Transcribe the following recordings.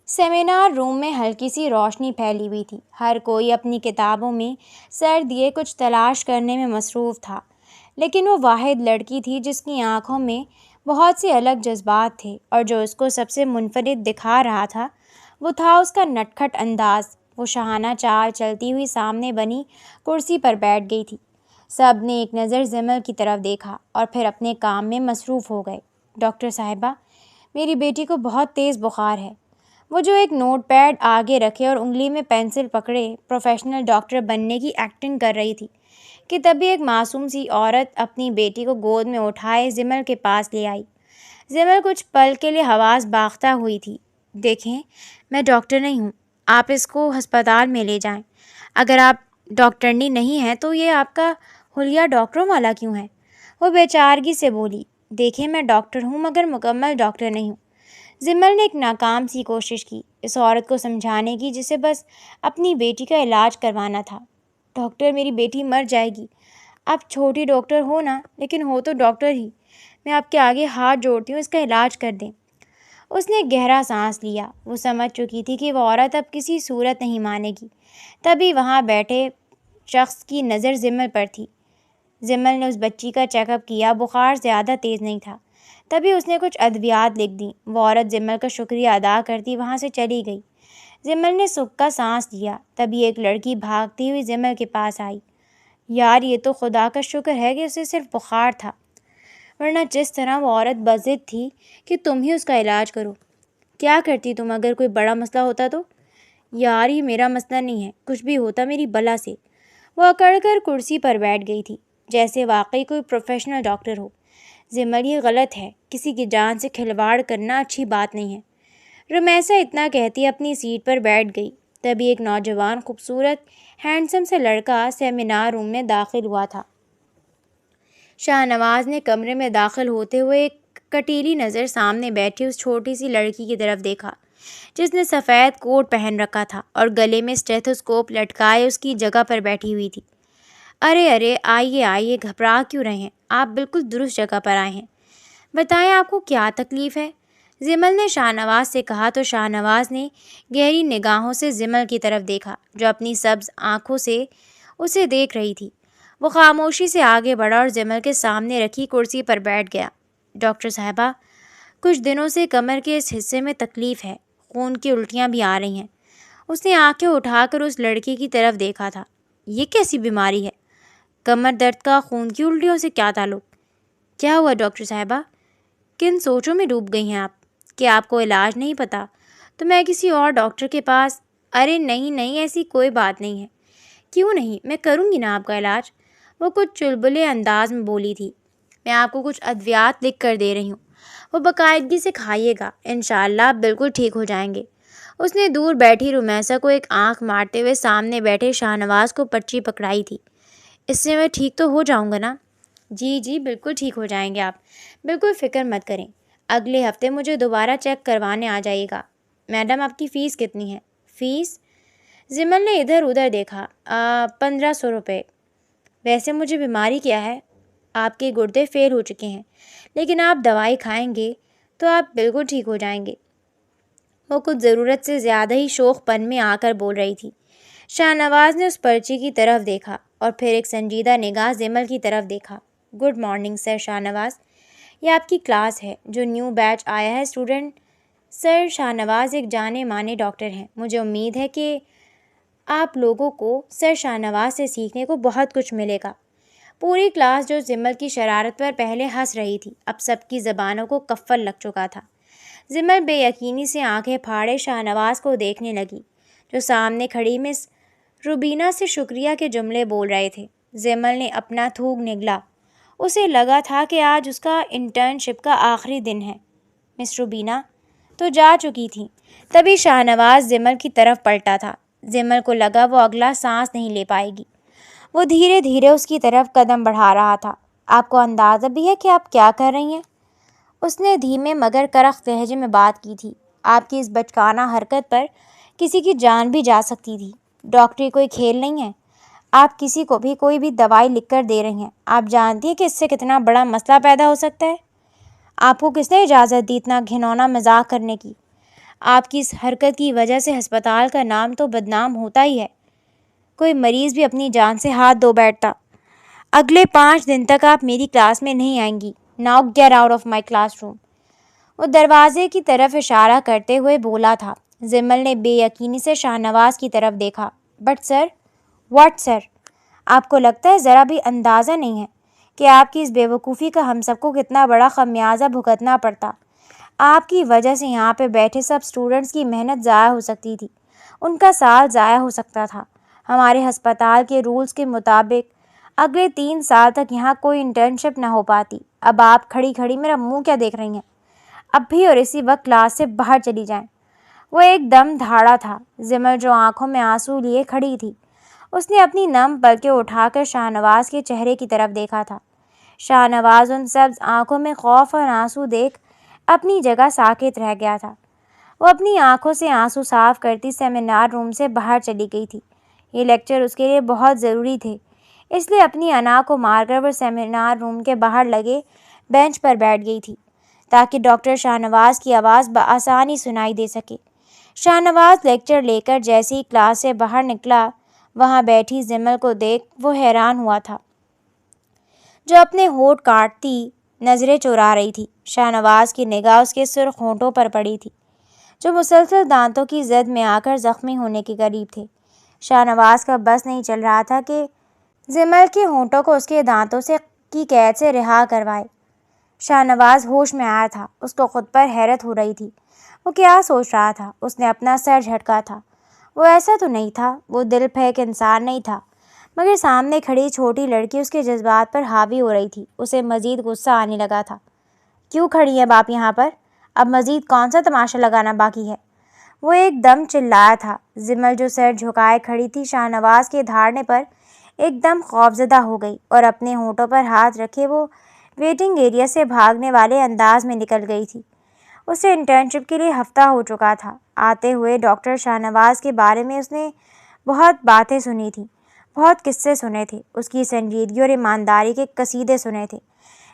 Seminar روم میں ہلکی سی روشنی پھیلی ہوئی تھی۔ ہر کوئی اپنی کتابوں میں سر دیے کچھ تلاش کرنے میں مصروف تھا، لیکن وہ واحد لڑکی تھی جس کی آنکھوں میں بہت سے الگ جذبات تھے، اور جو اس کو سب سے منفرد دکھا رہا تھا وہ تھا اس کا نٹکھٹ انداز۔ وہ شاہانہ چال چلتی ہوئی سامنے بنی کرسی پر بیٹھ گئی تھی۔ سب نے ایک نظر زمل کی طرف دیکھا اور پھر اپنے کام میں مصروف ہو گئے۔ ڈاکٹر صاحبہ، میری بیٹی کو بہت تیز بخار ہے۔ وہ جو ایک نوٹ پیڈ آگے رکھے اور انگلی میں پینسل پکڑے پروفیشنل ڈاکٹر بننے کی ایکٹنگ کر رہی تھی کہ تبھی ایک معصوم سی عورت اپنی بیٹی کو گود میں اٹھائے زمل کے پاس لے آئی۔ زمل کچھ پل کے لیے حواس باختہ ہوئی تھی۔ دیکھیں، میں ڈاکٹر نہیں ہوں، آپ اس کو ہسپتال میں لے جائیں۔ اگر آپ ڈاکٹرنی نہیں ہیں تو یہ آپ کا حلیہ ڈاکٹروں والا کیوں ہے؟ وہ بیچارگی سے بولی۔ دیکھیں، میں ڈاکٹر ہوں مگر مکمل ڈاکٹر نہیں ہوں۔ زمل نے ایک ناکام سی کوشش کی اس عورت کو سمجھانے کی جسے بس اپنی بیٹی کا علاج کروانا تھا۔ ڈاکٹر، میری بیٹی مر جائے گی۔ آپ چھوٹی ڈاکٹر ہو نا، لیکن ہو تو ڈاکٹر ہی۔ میں آپ کے آگے ہاتھ جوڑتی ہوں، اس کا علاج کر دیں۔ اس نے گہرا سانس لیا۔ وہ سمجھ چکی تھی کہ وہ عورت اب کسی صورت نہیں مانے گی۔ تبھی وہاں بیٹھے شخص کی نظر زمل پر تھی۔ زمل نے اس بچی کا چیک اپ کیا۔ بخار زیادہ تیز نہیں تھا۔ تبھی اس نے کچھ ادویات لکھ دیں۔ وہ عورت زمل کا شکریہ ادا کرتی وہاں سے چلی گئی۔ زمل نے سکھ کا سانس لیا۔ تبھی ایک لڑکی بھاگتی ہوئی زمل کے پاس آئی۔ یار، یہ تو خدا کا شکر ہے کہ اسے صرف بخار تھا، ورنہ جس طرح وہ عورت بضد تھی کہ تم ہی اس کا علاج کرو۔ کیا کرتی تم اگر کوئی بڑا مسئلہ ہوتا تو؟ یار، یہ میرا مسئلہ نہیں ہے، کچھ بھی ہوتا میری بلا سے۔ وہ اکڑ کر کرسی پر بیٹھ گئی تھی جیسے واقعی کوئی پروفیشنل ڈاکٹر ہو۔ زمل، یہ غلط ہے، کسی کی جان سے کھلواڑ کرنا اچھی بات نہیں ہے۔ رمیسا اتنا کہتی اپنی سیٹ پر بیٹھ گئی۔ تبھی ایک نوجوان خوبصورت ہینڈسم سے لڑکا سیمینار روم میں داخل ہوا تھا۔ شاہ نواز نے کمرے میں داخل ہوتے ہوئے ایک کٹیلی نظر سامنے بیٹھی اس چھوٹی سی لڑکی کی طرف دیکھا جس نے سفید کوٹ پہن رکھا تھا اور گلے میں اسٹیتھوسکوپ لٹکائے اس کی جگہ پر بیٹھی ہوئی تھی۔ ارے آئیے آئیے، گھبرا کیوں رہے ہیں؟ آپ بالکل درست جگہ پر آئے ہیں۔ بتائیں، آپ کو کیا تکلیف ہے؟ زمل نے شاہ نواز سے کہا تو شاہ نواز نے گہری نگاہوں سے زمل کی طرف دیکھا جو اپنی سبز آنکھوں سے اسے دیکھ رہی تھی۔ وہ خاموشی سے آگے بڑھا اور زمل کے سامنے رکھی کرسی پر بیٹھ گیا۔ ڈاکٹر صاحبہ، کچھ دنوں سے کمر کے اس حصے میں تکلیف ہے، خون کی الٹیاں بھی آ رہی ہیں۔ اس نے آنکھیں اٹھا کر اس لڑکی کی طرف دیکھا تھا۔ یہ کیسی بیماری ہے؟ کمر درد کا خون کی الٹیوں سے کیا تعلق؟ کیا ہوا ڈاکٹر صاحبہ؟ کن سوچوں میں ڈوب گئی ہیں آپ کہ آپ کو علاج نہیں پتہ؟ تو میں کسی اور ڈاکٹر کے پاس… ارے نہیں، ایسی کوئی بات نہیں ہے۔ کیوں نہیں؟ میں کروں گی نا آپ کا علاج۔ وہ کچھ چلبلے انداز میں بولی تھی۔ میں آپ کو کچھ ادویات لکھ کر دے رہی ہوں، وہ باقاعدگی سے کھائیے گا، انشاءاللہ آپ بالکل ٹھیک ہو جائیں گے۔ اس نے دور بیٹھی رمیسا کو ایک آنکھ مارتے ہوئے سامنے بیٹھے شاہ نواز کو پرچی پکڑائی تھی۔ اس سے میں ٹھیک تو ہو جاؤں گا نا؟ جی بالکل ٹھیک ہو جائیں گے آپ، بالکل فکر مت کریں۔ اگلے ہفتے مجھے دوبارہ چیک کروانے آ جائیے گا۔ میڈم، آپ کی فیس کتنی ہے؟ فیس؟ زمل نے ادھر ادھر دیکھا۔ 1500 روپے۔ ویسے مجھے بیماری کیا ہے؟ آپ کے گردے فیل ہو چکے ہیں، لیکن آپ دوائی کھائیں گے تو آپ بالکل ٹھیک ہو جائیں گے۔ وہ کچھ ضرورت سے زیادہ ہی شوخ پن میں آ کر بول رہی تھی۔ شاہ نواز نے اس پرچی کی طرف دیکھا اور پھر ایک سنجیدہ نگاہ زمل کی طرف دیکھا۔ Good morning sir Shah Nawaz, یہ آپ کی کلاس ہے۔ جو نیو بیچ آیا ہے اسٹوڈنٹ۔ سر شاہ نواز ایک جانے مانے ڈاکٹر ہیں، مجھے امید ہے کہ آپ لوگوں کو سر شاہ نواز سے سیکھنے کو بہت کچھ ملے گا۔ پوری کلاس جو زمل کی شرارت پر پہلے ہنس رہی تھی اب سب کی زبانوں کو کفل لگ چکا تھا۔ زمل بے یقینی سے آنکھیں پھاڑے شاہ نواز کو دیکھنے لگی جو سامنے کھڑی مس روبینہ سے شکریہ کے جملے بول رہے تھے۔ زمل نے اپنا تھوک نگلا۔ اسے لگا تھا کہ آج اس کا انٹرنشپ کا آخری دن ہے۔ مس روبینہ تو جا چکی تھیں۔ تبھی شاہ نواز زمل کی طرف پلٹا تھا۔ زمل کو لگا وہ اگلا سانس نہیں لے پائے گی۔ وہ دھیرے دھیرے اس کی طرف قدم بڑھا رہا تھا۔ آپ کو اندازہ بھی ہے کہ آپ کیا کر رہی ہیں؟ اس نے دھیمے مگر کرخت لہجے میں بات کی تھی۔ آپ کی اس بچکانہ حرکت پر کسی کی جان بھی جا سکتی تھی۔ ڈاکٹری کوئی کھیل نہیں ہے۔ آپ کسی کو بھی کوئی بھی دوائی لکھ کر دے رہی ہیں، آپ جانتی ہیں کہ اس سے کتنا بڑا مسئلہ پیدا ہو سکتا ہے۔ آپ کو کس نے اجازت دی اتنا گھنونا مذاق کرنے کی؟ آپ کی اس حرکت کی وجہ سے ہسپتال کا نام تو بدنام ہوتا ہی ہے۔ کوئی مریض بھی اپنی جان سے ہاتھ دھو بیٹھتا۔ اگلے 5 دن تک آپ میری کلاس میں نہیں آئیں گی۔ Now get out of my classroom. وہ دروازے کی طرف اشارہ کرتے ہوئے بولا تھا۔ زمل نے بے یقینی سے شاہ نواز کی طرف دیکھا۔ بٹ سر، واٹ سر؟ آپ کو لگتا ہے ذرا بھی اندازہ نہیں ہے کہ آپ کی اس بے وقوفی کا ہم سب کو کتنا بڑا خمیازہ بھگتنا پڑتا؟ آپ کی وجہ سے یہاں پہ بیٹھے سب اسٹوڈنٹس کی محنت ضائع ہو سکتی تھی، ان کا سال ضائع ہو سکتا تھا۔ ہمارے ہسپتال کے رولز کے مطابق اگلے 3 سال تک یہاں کوئی انٹرنشپ نہ ہو پاتی۔ اب آپ کھڑی کھڑی میرا منہ کیا دیکھ رہی ہیں؟ اب بھی اور اسی وقت کلاس سے باہر چلی جائیں۔ وہ ایک دم دھاڑا تھا۔ زمل جو آنکھوں میں آنسو لیے کھڑی تھی، اس نے اپنی نم پلکیں اٹھا کر شاہ نواز کے چہرے کی طرف دیکھا تھا۔ شاہ نواز ان سبز آنکھوں میں خوف اور آنسو دیکھ اپنی جگہ ساکت رہ گیا تھا۔ وہ اپنی آنکھوں سے آنسو صاف کرتی سیمینار روم سے باہر چلی گئی تھی۔ یہ لیکچر اس کے لیے بہت ضروری تھے، اس لیے اپنی انا کو مار کر وہ سیمینار روم کے باہر لگے بینچ پر بیٹھ گئی تھی تاکہ ڈاکٹر شاہ نواز کی آواز بآسانی سنائی دے سکے۔ شاہ نواز لیکچر لے کر جیسے ہی کلاس سے باہر نکلا، وہاں بیٹھی زمل کو دیکھ وہ حیران ہوا تھا، جو اپنے ہونٹ کاٹتی نظریں چرا رہی تھی۔ شاہ نواز کی نگاہ اس کے سرخ ہونٹوں پر پڑی تھی، جو مسلسل دانتوں کی زد میں آ کر زخمی ہونے کے قریب تھے۔ شاہ نواز کا بس نہیں چل رہا تھا کہ زمل کے ہونٹوں کو اس کے دانتوں سے کی قید سے رہا کروائے۔ شاہ نواز ہوش میں آیا تھا۔ اس کو خود پر حیرت ہو رہی تھی۔ وہ کیا سوچ رہا تھا؟ اس نے اپنا سر جھٹکا تھا۔ وہ ایسا تو نہیں تھا، وہ دل پھینک انسان نہیں تھا، مگر سامنے کھڑی چھوٹی لڑکی اس کے جذبات پر حاوی ہو رہی تھی۔ اسے مزید غصہ آنے لگا تھا۔ کیوں کھڑی ہیں آپ یہاں پر؟ اب مزید کون سا تماشا لگانا باقی ہے؟ وہ ایک دم چلایا تھا۔ زمل جو سر جھکائے کھڑی تھی، شاہ نواز کے دھاڑنے پر ایک دم خوفزدہ ہو گئی اور اپنے ہونٹوں پر ہاتھ رکھے وہ ویٹنگ ایریا سے بھاگنے والے انداز میں نکل گئی تھی۔ اسے انٹرنشپ کے لیے ہفتہ ہو چکا تھا۔ آتے ہوئے ڈاکٹر شاہ نواز کے بارے میں اس نے بہت باتیں سنی تھیں، بہت قصے سنے تھے، اس کی سنجیدگی اور ایمانداری کے قصیدے سنے تھے،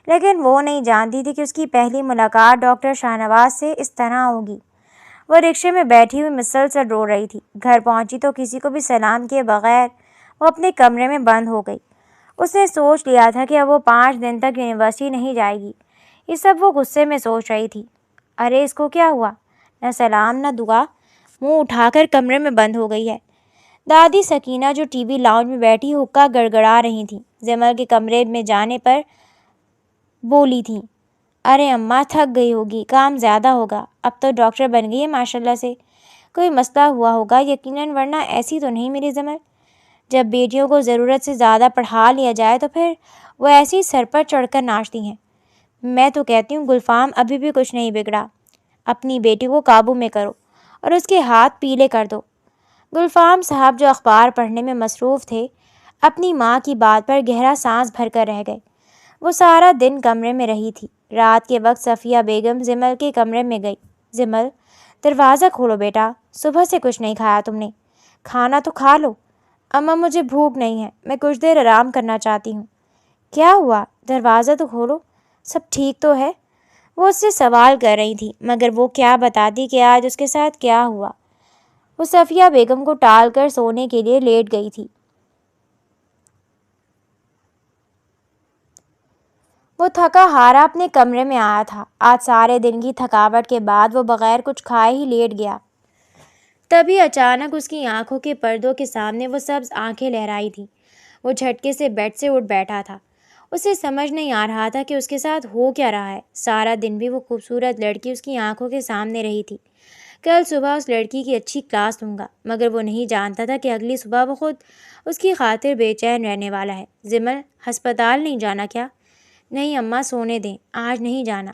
لیکن وہ نہیں جانتی تھی کہ اس کی پہلی ملاقات ڈاکٹر شاہ نواز سے اس طرح ہوگی۔ وہ رکشے میں بیٹھی ہوئی مسلسل رو رہی تھی۔ گھر پہنچی تو کسی کو بھی سلام کیے بغیر وہ اپنے کمرے میں بند ہو گئی۔ اس نے سوچ لیا تھا کہ اب وہ 5 دن تک یونیورسٹی نہیں جائے گی۔ یہ سب وہ غصے میں سوچ رہی تھی۔ ارے اس کو کیا ہوا؟ نہ سلام نہ دعا، منہ اٹھا کر کمرے میں بند ہو گئی ہے۔ دادی سکینہ جو ٹی وی لاؤنج میں بیٹھی حقہ گڑگڑا رہی تھیں، زمل کے کمرے میں جانے پر بولی تھیں، ارے اماں تھک گئی ہوگی، کام زیادہ ہوگا، اب تو ڈاکٹر بن گئی ہے ماشاءاللہ سے، کوئی مسئلہ ہوا ہوگا یقیناً، ورنہ ایسی تو نہیں میری زمل۔ جب بیٹیوں کو ضرورت سے زیادہ پڑھا لیا جائے تو پھر وہ ایسی ہی سر پر چڑھ کر ناچتی ہیں۔ میں تو کہتی ہوں گلفام ابھی بھی کچھ نہیں بگڑا، اپنی بیٹی کو قابو میں کرو اور اس کے ہاتھ پیلے کر دو۔ گلفام صاحب جو اخبار پڑھنے میں مصروف تھے، اپنی ماں کی بات پر گہرا سانس بھر کر رہ گئے۔ وہ سارا دن کمرے میں رہی تھی۔ رات کے وقت صفیہ بیگم زمل کے کمرے میں گئی۔ زمل، دروازہ کھولو بیٹا، صبح سے کچھ نہیں کھایا تم نے، کھانا تو کھا لو۔ اماں مجھے بھوک نہیں ہے، میں کچھ دیر آرام کرنا چاہتی ہوں۔ کیا ہوا؟ دروازہ تو کھولو، سب ٹھیک تو ہے؟ وہ اس سے سوال کر رہی تھی، مگر وہ کیا بتاتی کہ آج اس کے ساتھ کیا ہوا۔ وہ صفیہ بیگم کو ٹال کر سونے کے لیے لیٹ گئی تھی۔ وہ تھکا ہارا اپنے کمرے میں آیا تھا۔ آج سارے دن کی تھکاوٹ کے بعد وہ بغیر کچھ کھائے ہی لیٹ گیا۔ تبھی اچانک اس کی آنکھوں کے پردوں کے سامنے وہ سبز آنکھیں لہرائی تھیں۔ وہ جھٹکے سے بیڈ سے اٹھ بیٹھا تھا۔ اسے سمجھ نہیں آ رہا تھا کہ اس کے ساتھ ہو کیا رہا ہے۔ سارا دن بھی وہ خوبصورت لڑکی اس کی آنکھوں کے سامنے رہی تھی۔ کل صبح اس لڑکی کی اچھی کلاس لوں گا، مگر وہ نہیں جانتا تھا کہ اگلی صبح وہ خود اس کی خاطر بے چین رہنے والا ہے۔ زمل، ہسپتال نہیں جانا کیا؟ نہیں اماں، سونے دیں، آج نہیں جانا۔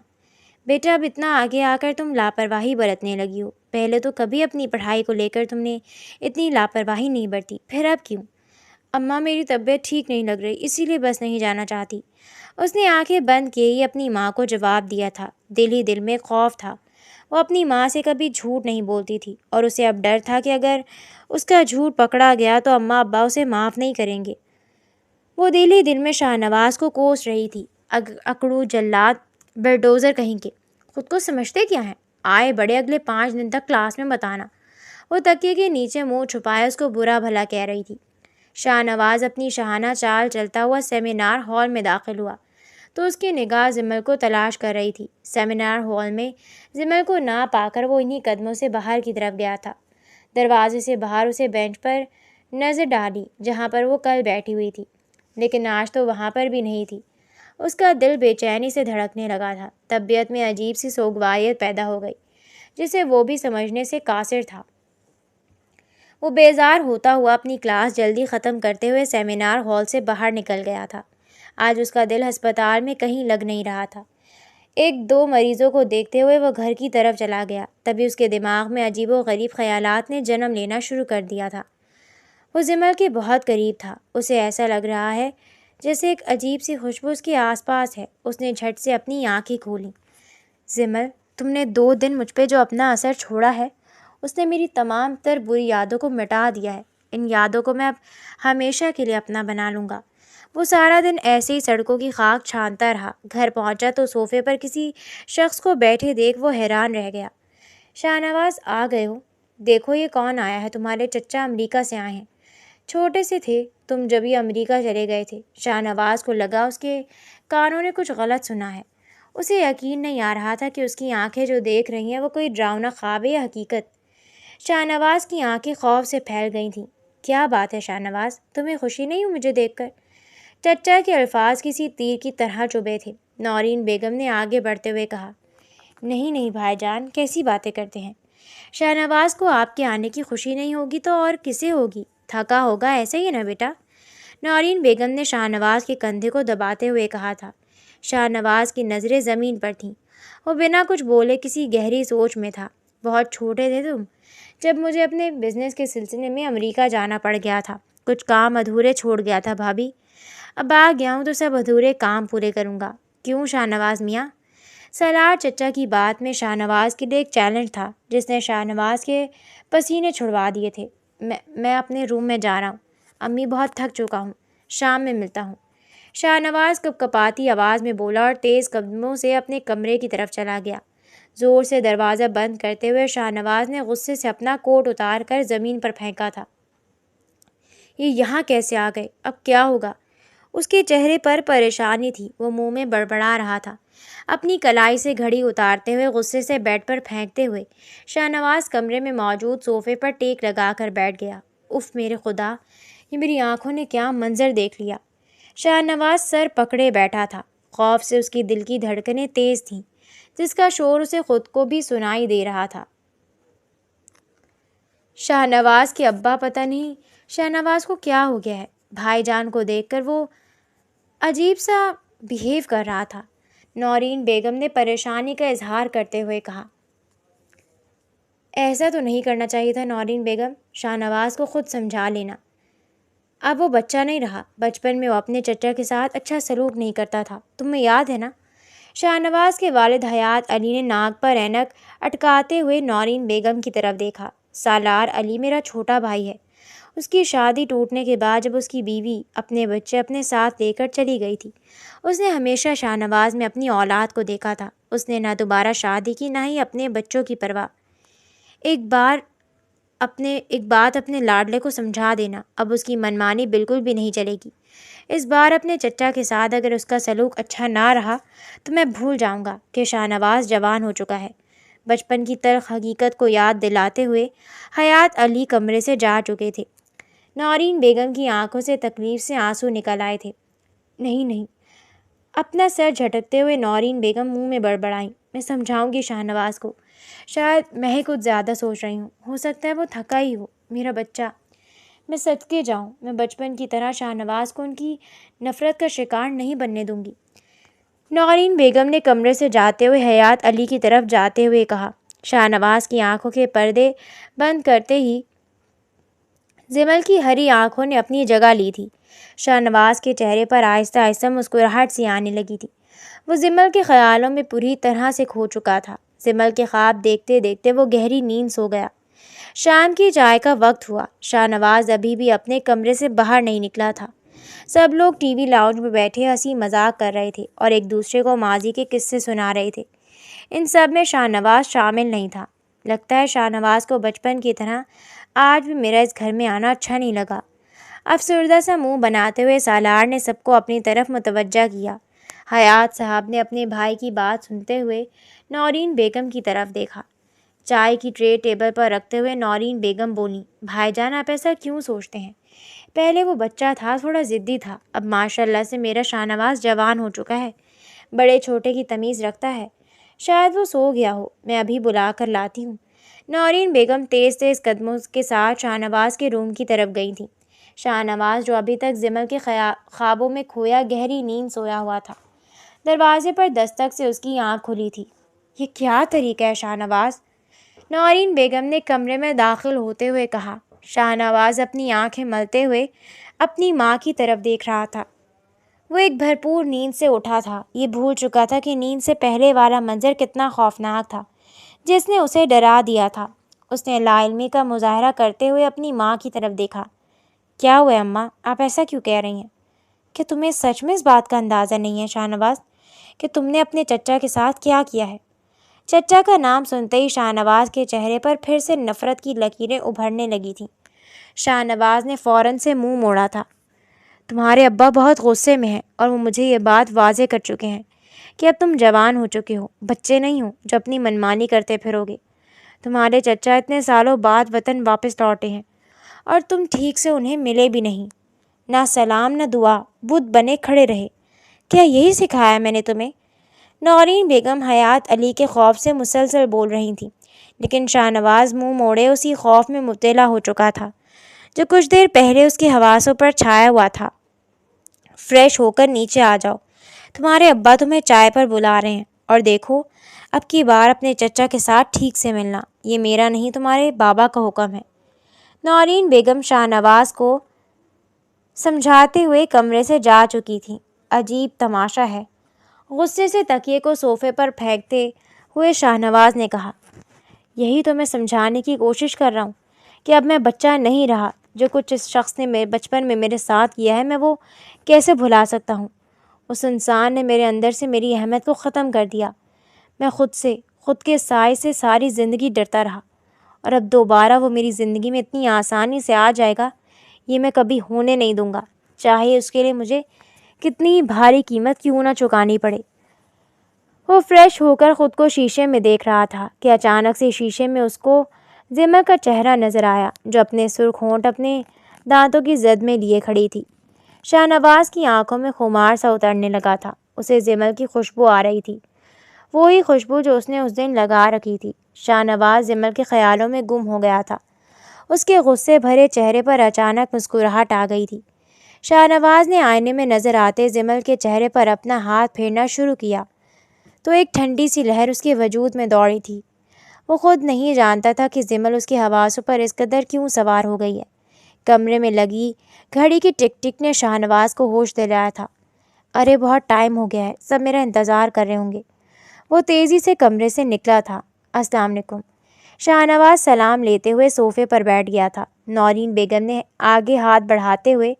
بیٹا اب اتنا آگے آ کر تم لاپرواہی برتنے لگی ہو، پہلے تو کبھی اپنی پڑھائی کو لے کر تم نے اتنی لاپرواہی نہیں برتی، پھر اب کیوں؟ اماں میری طبیعت ٹھیک نہیں لگ رہی، اسی لیے بس نہیں جانا چاہتی۔ اس نے آنکھیں بند کیے ہی اپنی ماں کو جواب دیا تھا۔ دل ہی دل میں خوف تھا۔ وہ اپنی ماں سے کبھی جھوٹ نہیں بولتی تھی اور اسے اب ڈر تھا کہ اگر اس کا جھوٹ پکڑا گیا تو اماں ابا اسے معاف نہیں کریں گے۔ وہ دل ہی دل میں شاہ نواز کو کوس رہی تھی، اکڑو جلاد، بلڈوزر کہیں کے، خود کو سمجھتے کیا ہیں؟ آئے بڑے اگلے 5 دن تک کلاس میں بتانا۔ وہ تکیے کے نیچے منہ چھپائے اس کو برا بھلا کہہ رہی تھی۔ شاہ نواز اپنی شاہانہ چال چلتا ہوا سیمینار ہال میں داخل ہوا تو اس کی نگاہ زمل کو تلاش کر رہی تھی۔ سیمینار ہال میں زمل کو نہ پا کر وہ انہی قدموں سے باہر کی طرف گیا تھا۔ دروازے سے باہر اسے بینچ پر نظر ڈالی جہاں پر وہ کل بیٹھی ہوئی تھی، لیکن آج تو وہاں پر بھی نہیں تھی۔ اس کا دل بے چینی سے دھڑکنے لگا تھا۔ طبیعت میں عجیب سی سوگواریت پیدا ہو گئی جسے وہ بھی سمجھنے سے قاصر تھا۔ وہ بیزار ہوتا ہوا اپنی کلاس جلدی ختم کرتے ہوئے سیمینار ہال سے باہر نکل گیا تھا۔ آج اس کا دل ہسپتال میں کہیں لگ نہیں رہا تھا۔ 1-2 مریضوں کو دیکھتے ہوئے وہ گھر کی طرف چلا گیا، تبھی اس کے دماغ میں عجیب و غریب خیالات نے جنم لینا شروع کر دیا تھا۔ وہ زمل کے بہت قریب تھا۔ اسے ایسا لگ رہا ہے جیسے ایک عجیب سی خوشبو اس کے آس پاس ہے۔ اس نے جھٹ سے اپنی آنکھیں کھولیں۔ زمل، تم نے 2 دن مجھ پہ جو اپنا اثر چھوڑا ہے اس نے میری تمام تر بری یادوں کو مٹا دیا ہے۔ ان یادوں کو میں اب ہمیشہ کے لیے اپنا بنا لوں گا۔ وہ سارا دن ایسے ہی سڑکوں کی خاک چھانتا رہا۔ گھر پہنچا تو صوفے پر کسی شخص کو بیٹھے دیکھ وہ حیران رہ گیا۔ شاہ نواز، آ گئے ہو؟ دیکھو یہ کون آیا ہے، تمہارے چچا امریکہ سے آئے ہیں۔ چھوٹے سے تھے تم جب یہ امریکہ چلے گئے تھے۔ شاہ نواز کو لگا اس کے کانوں نے کچھ غلط سنا ہے۔ اسے یقین نہیں آ رہا تھا کہ اس کی آنکھیں جو دیکھ رہی ہیں وہ کوئی ڈراؤنا خواب ہے یا حقیقت۔ شاہ نواز کی آنکھیں خوف سے پھیل گئی تھیں۔ کیا بات ہے شاہ نواز، تمہیں خوشی نہیں ہوئی مجھے دیکھ کر؟ چچا کے الفاظ کسی تیر کی طرح چبھے تھے۔ نورین بیگم نے آگے بڑھتے ہوئے کہا، نہیں نہیں بھائی جان، کیسی باتیں کرتے ہیں؟ شاہ نواز کو آپ کے آنے کی خوشی نہیں ہوگی تو اور کسے ہوگی؟ تھکا ہوگا، ایسا ہی ہے نا بیٹا؟ نورین بیگم نے شاہ نواز کے کندھے کو دباتے ہوئے کہا تھا۔ شاہ نواز کی نظریں زمین پر تھیں۔ وہ بنا کچھ بولے کسی گہری سوچ میں تھا۔ بہت چھوٹے تھے تم جب مجھے اپنے بزنس کے سلسلے میں امریکہ جانا پڑ گیا تھا۔ کچھ کام ادھورے چھوڑ گیا تھا بھابھی۔ اب آ گیا ہوں تو سب ادھورے کام پورے کروں گا۔ کیوں شاہ نواز میاں؟ سالار چچا کی بات میں شاہ نواز کے لیے ایک چیلنج تھا جس نے شاہ نواز کے پسینے چھڑوا دیے تھے۔ میں اپنے روم میں جا رہا ہوں، امی بہت تھک چکا ہوں، شام میں ملتا ہوں۔ شاہ نواز کپکپاتی آواز میں بولا اور تیز قدموں سے اپنے کمرے کی طرف چلا گیا۔ زور سے دروازہ بند کرتے ہوئے شاہ نواز نے غصے سے اپنا کوٹ اتار کر زمین پر پھینکا تھا۔ یہ یہاں کیسے آ گئے؟ اب کیا ہوگا؟ اس کے چہرے پر پریشانی تھی۔ وہ منہ میں بڑبڑا رہا تھا۔ اپنی کلائی سے گھڑی اتارتے ہوئے غصے سے بیڈ پر پھینکتے ہوئے شاہ نواز کمرے میں موجود صوفے پر ٹیک لگا کر بیٹھ گیا۔ اف میرے خدا، یہ میری آنکھوں نے کیا منظر دیکھ لیا۔ شاہ نواز سر پکڑے بیٹھا تھا۔ خوف سے اس کی دل کی دھڑکنیں تیز تھیں جس کا شور اسے خود کو بھی سنائی دے رہا تھا۔ شاہ نواز کے ابا، پتہ نہیں شاہ نواز کو کیا ہو گیا ہے۔ بھائی جان کو دیکھ کر وہ عجیب سا بیہیو کر رہا تھا۔ نورین بیگم نے پریشانی کا اظہار کرتے ہوئے کہا، ایسا تو نہیں کرنا چاہیے تھا نورین بیگم، شاہ نواز کو خود سمجھا لینا۔ اب وہ بچہ نہیں رہا۔ بچپن میں وہ اپنے چچا کے ساتھ اچھا سلوک نہیں کرتا تھا، تمہیں یاد ہے نا؟ شاہ نواز کے والد حیات علی نے ناک پر اینک اٹکاتے ہوئے نورین بیگم کی طرف دیکھا۔ سالار علی میرا چھوٹا بھائی ہے۔ اس کی شادی ٹوٹنے کے بعد جب اس کی بیوی اپنے بچے اپنے ساتھ لے کر چلی گئی تھی، اس نے ہمیشہ شاہ نواز میں اپنی اولاد کو دیکھا تھا۔ اس نے نہ دوبارہ شادی کی نہ ہی اپنے بچوں کی پرواہ۔ ایک بات اپنے لاڈلے کو سمجھا دینا، اب اس کی منمانی بالکل بھی نہیں چلے گی۔ اس بار اپنے چچا کے ساتھ اگر اس کا سلوک اچھا نہ رہا تو میں بھول جاؤں گا کہ شاہ نواز جوان ہو چکا ہے۔ بچپن کی تلخ حقیقت کو یاد دلاتے ہوئے حیات علی کمرے سے جا چکے تھے۔ نورین بیگم کی آنکھوں سے تکلیف سے آنسو نکل آئے تھے۔ نہیں نہیں، اپنا سر جھٹکتے ہوئے نورین بیگم منہ میں بڑبڑائیں، میں سمجھاؤں گی شاہ نواز کو۔ شاید میں ہی کچھ زیادہ سوچ رہی ہو سکتا ہے وہ تھکا ہی ہو، میرا بچہ۔ میں صدقے جاؤں، میں بچپن کی طرح شاہ نواز کو ان کی نفرت کا شکار نہیں بننے دوں گی۔ نورین بیگم نے کمرے سے جاتے ہوئے حیات علی کی طرف جاتے ہوئے کہا۔ شاہ نواز کی آنکھوں کے پردے بند کرتے ہی زمل کی ہری آنکھوں نے اپنی جگہ لی تھی۔ شاہ نواز کے چہرے پر آہستہ آہستہ مسکراہٹ سی آنے لگی تھی۔ وہ زمل کے خیالوں میں پوری طرح سے کھو چکا تھا۔ زمل کے خواب دیکھتے دیکھتے وہ گہری نیند سو گیا۔ شام کی چائے کا وقت ہوا۔ شاہ نواز ابھی بھی اپنے کمرے سے باہر نہیں نکلا تھا۔ سب لوگ ٹی وی لاؤنج میں بیٹھے ہنسی مذاق کر رہے تھے اور ایک دوسرے کو ماضی کے قصے سنا رہے تھے۔ ان سب میں شاہ نواز شامل نہیں تھا۔ لگتا ہے شاہ نواز کو بچپن کی طرح آج بھی میرا اس گھر میں آنا اچھا نہیں لگا۔ افسردہ سا منہ بناتے ہوئے سالار نے سب کو اپنی طرف متوجہ کیا۔ حیات صاحب نے اپنے بھائی کی بات سنتے ہوئے نورین بیگم کی طرف دیکھا۔ چائے کی ٹرے ٹیبل پر رکھتے ہوئے نورین بیگم بولی، بھائی جان آپ ایسا کیوں سوچتے ہیں؟ پہلے وہ بچہ تھا، تھوڑا ضدی تھا، اب ماشاء اللہ سے میرا شاہ نواز جوان ہو چکا ہے، بڑے چھوٹے کی تمیز رکھتا ہے۔ شاید وہ سو گیا ہو، میں ابھی بلا کر لاتی ہوں۔ نورین بیگم تیز تیز قدموں کے ساتھ شاہ نواز کے روم کی طرف گئی تھیں۔ شاہ نواز جو ابھی تک زمل کے خوابوں میں کھویا گہری نیند سویا ہوا تھا، دروازے پر دستک سے اس کی آنکھ کھلی تھی۔ یہ کیا طریقہ ہے شاہ نواز؟ نورین بیگم نے کمرے میں داخل ہوتے ہوئے کہا۔ شاہ نواز اپنی آنکھیں ملتے ہوئے اپنی ماں کی طرف دیکھ رہا تھا۔ وہ ایک بھرپور نیند سے اٹھا تھا، یہ بھول چکا تھا کہ نیند سے پہلے والا منظر کتنا خوفناک تھا جس نے اسے ڈرا دیا تھا۔ اس نے لا علمی کا مظاہرہ کرتے ہوئے اپنی ماں کی طرف دیکھا۔ کیا ہوا اماں، آپ ایسا کیوں کہہ رہی ہیں؟ کہ تمہیں سچ میں اس بات کا اندازہ نہیں ہے شاہ نواز کہ تم نے اپنے چچا کے ساتھ کیا کیا ہے؟ چچا کا نام سنتے ہی شاہ نواز کے چہرے پر پھر سے نفرت کی لکیریں ابھرنے لگی تھیں۔ شاہ نواز نے فوراً سے منہ موڑا تھا۔ تمہارے ابا بہت غصے میں ہیں اور وہ مجھے یہ بات واضح کر چکے ہیں کہ اب تم جوان ہو چکے ہو، بچے نہیں ہو جو اپنی منمانی کرتے پھرو گے۔ تمہارے چچا اتنے سالوں بعد وطن واپس لوٹے ہیں اور تم ٹھیک سے انہیں ملے بھی نہیں، نہ سلام نہ دعا، بت بنے کھڑے رہے۔ کیا یہی سکھایا میں نے تمہیں؟ نورین بیگم حیات علی کے خوف سے مسلسل بول رہی تھیں، لیکن شاہ نواز منہ موڑے اسی خوف میں مبتلا ہو چکا تھا جو کچھ دیر پہلے اس کے حواسوں پر چھایا ہوا تھا۔ فریش ہو کر نیچے آ جاؤ، تمہارے ابا تمہیں چائے پر بلا رہے ہیں، اور دیکھو اب کی بار اپنے چچا کے ساتھ ٹھیک سے ملنا، یہ میرا نہیں تمہارے بابا کا حکم ہے۔ نورین بیگم شاہ نواز کو سمجھاتے ہوئے کمرے سے جا چکی تھیں۔ عجیب تماشا ہے، غصے سے تکیے کو صوفے پر پھینکتے ہوئے شاہ نواز نے کہا۔ یہی تو میں سمجھانے کی کوشش کر رہا ہوں کہ اب میں بچہ نہیں رہا۔ جو کچھ اس شخص نے بچپن میں میرے ساتھ کیا ہے میں وہ کیسے بھلا سکتا ہوں؟ اس انسان نے میرے اندر سے میری اہمیت کو ختم کر دیا۔ میں خود کے سائے سے ساری زندگی ڈرتا رہا، اور اب دوبارہ وہ میری زندگی میں اتنی آسانی سے آ جائے گا، یہ میں کبھی ہونے نہیں دوں گا، چاہے اس کے لیے مجھے کتنی بھاری قیمت کیوں نہ چکانی پڑے۔ وہ فریش ہو کر خود کو شیشے میں دیکھ رہا تھا کہ اچانک سے شیشے میں اس کو زمل کا چہرہ نظر آیا، جو اپنے سرخ ہونٹ اپنے دانتوں کی زد میں لیے کھڑی تھی۔ شاہ نواز کی آنکھوں میں خمار سا اترنے لگا تھا۔ اسے زمل کی خوشبو آ رہی تھی، وہی خوشبو جو اس نے اس دن لگا رکھی تھی۔ شاہ نواز زمل کے خیالوں میں گم ہو گیا تھا۔ اس کے غصے بھرے چہرے پر اچانک مسکراہٹ آ گئی تھی۔ شاہ نواز نے آئینے میں نظر آتے زمل کے چہرے پر اپنا ہاتھ پھیرنا شروع کیا تو ایک ٹھنڈی سی لہر اس کے وجود میں دوڑی تھی۔ وہ خود نہیں جانتا تھا کہ زمل اس کے حواسوں پر اس قدر کیوں سوار ہو گئی ہے۔ کمرے میں لگی گھڑی کی ٹک ٹک نے شاہ نواز کو ہوش دلایا تھا۔ ارے بہت ٹائم ہو گیا ہے، سب میرا انتظار کر رہے ہوں گے۔ وہ تیزی سے کمرے سے نکلا تھا۔ السلام علیکم۔ شاہ نواز سلام لیتے ہوئے صوفے پر بیٹھ گیا تھا۔ نورین بیگم نے آگے ہاتھ بڑھاتے ہوئے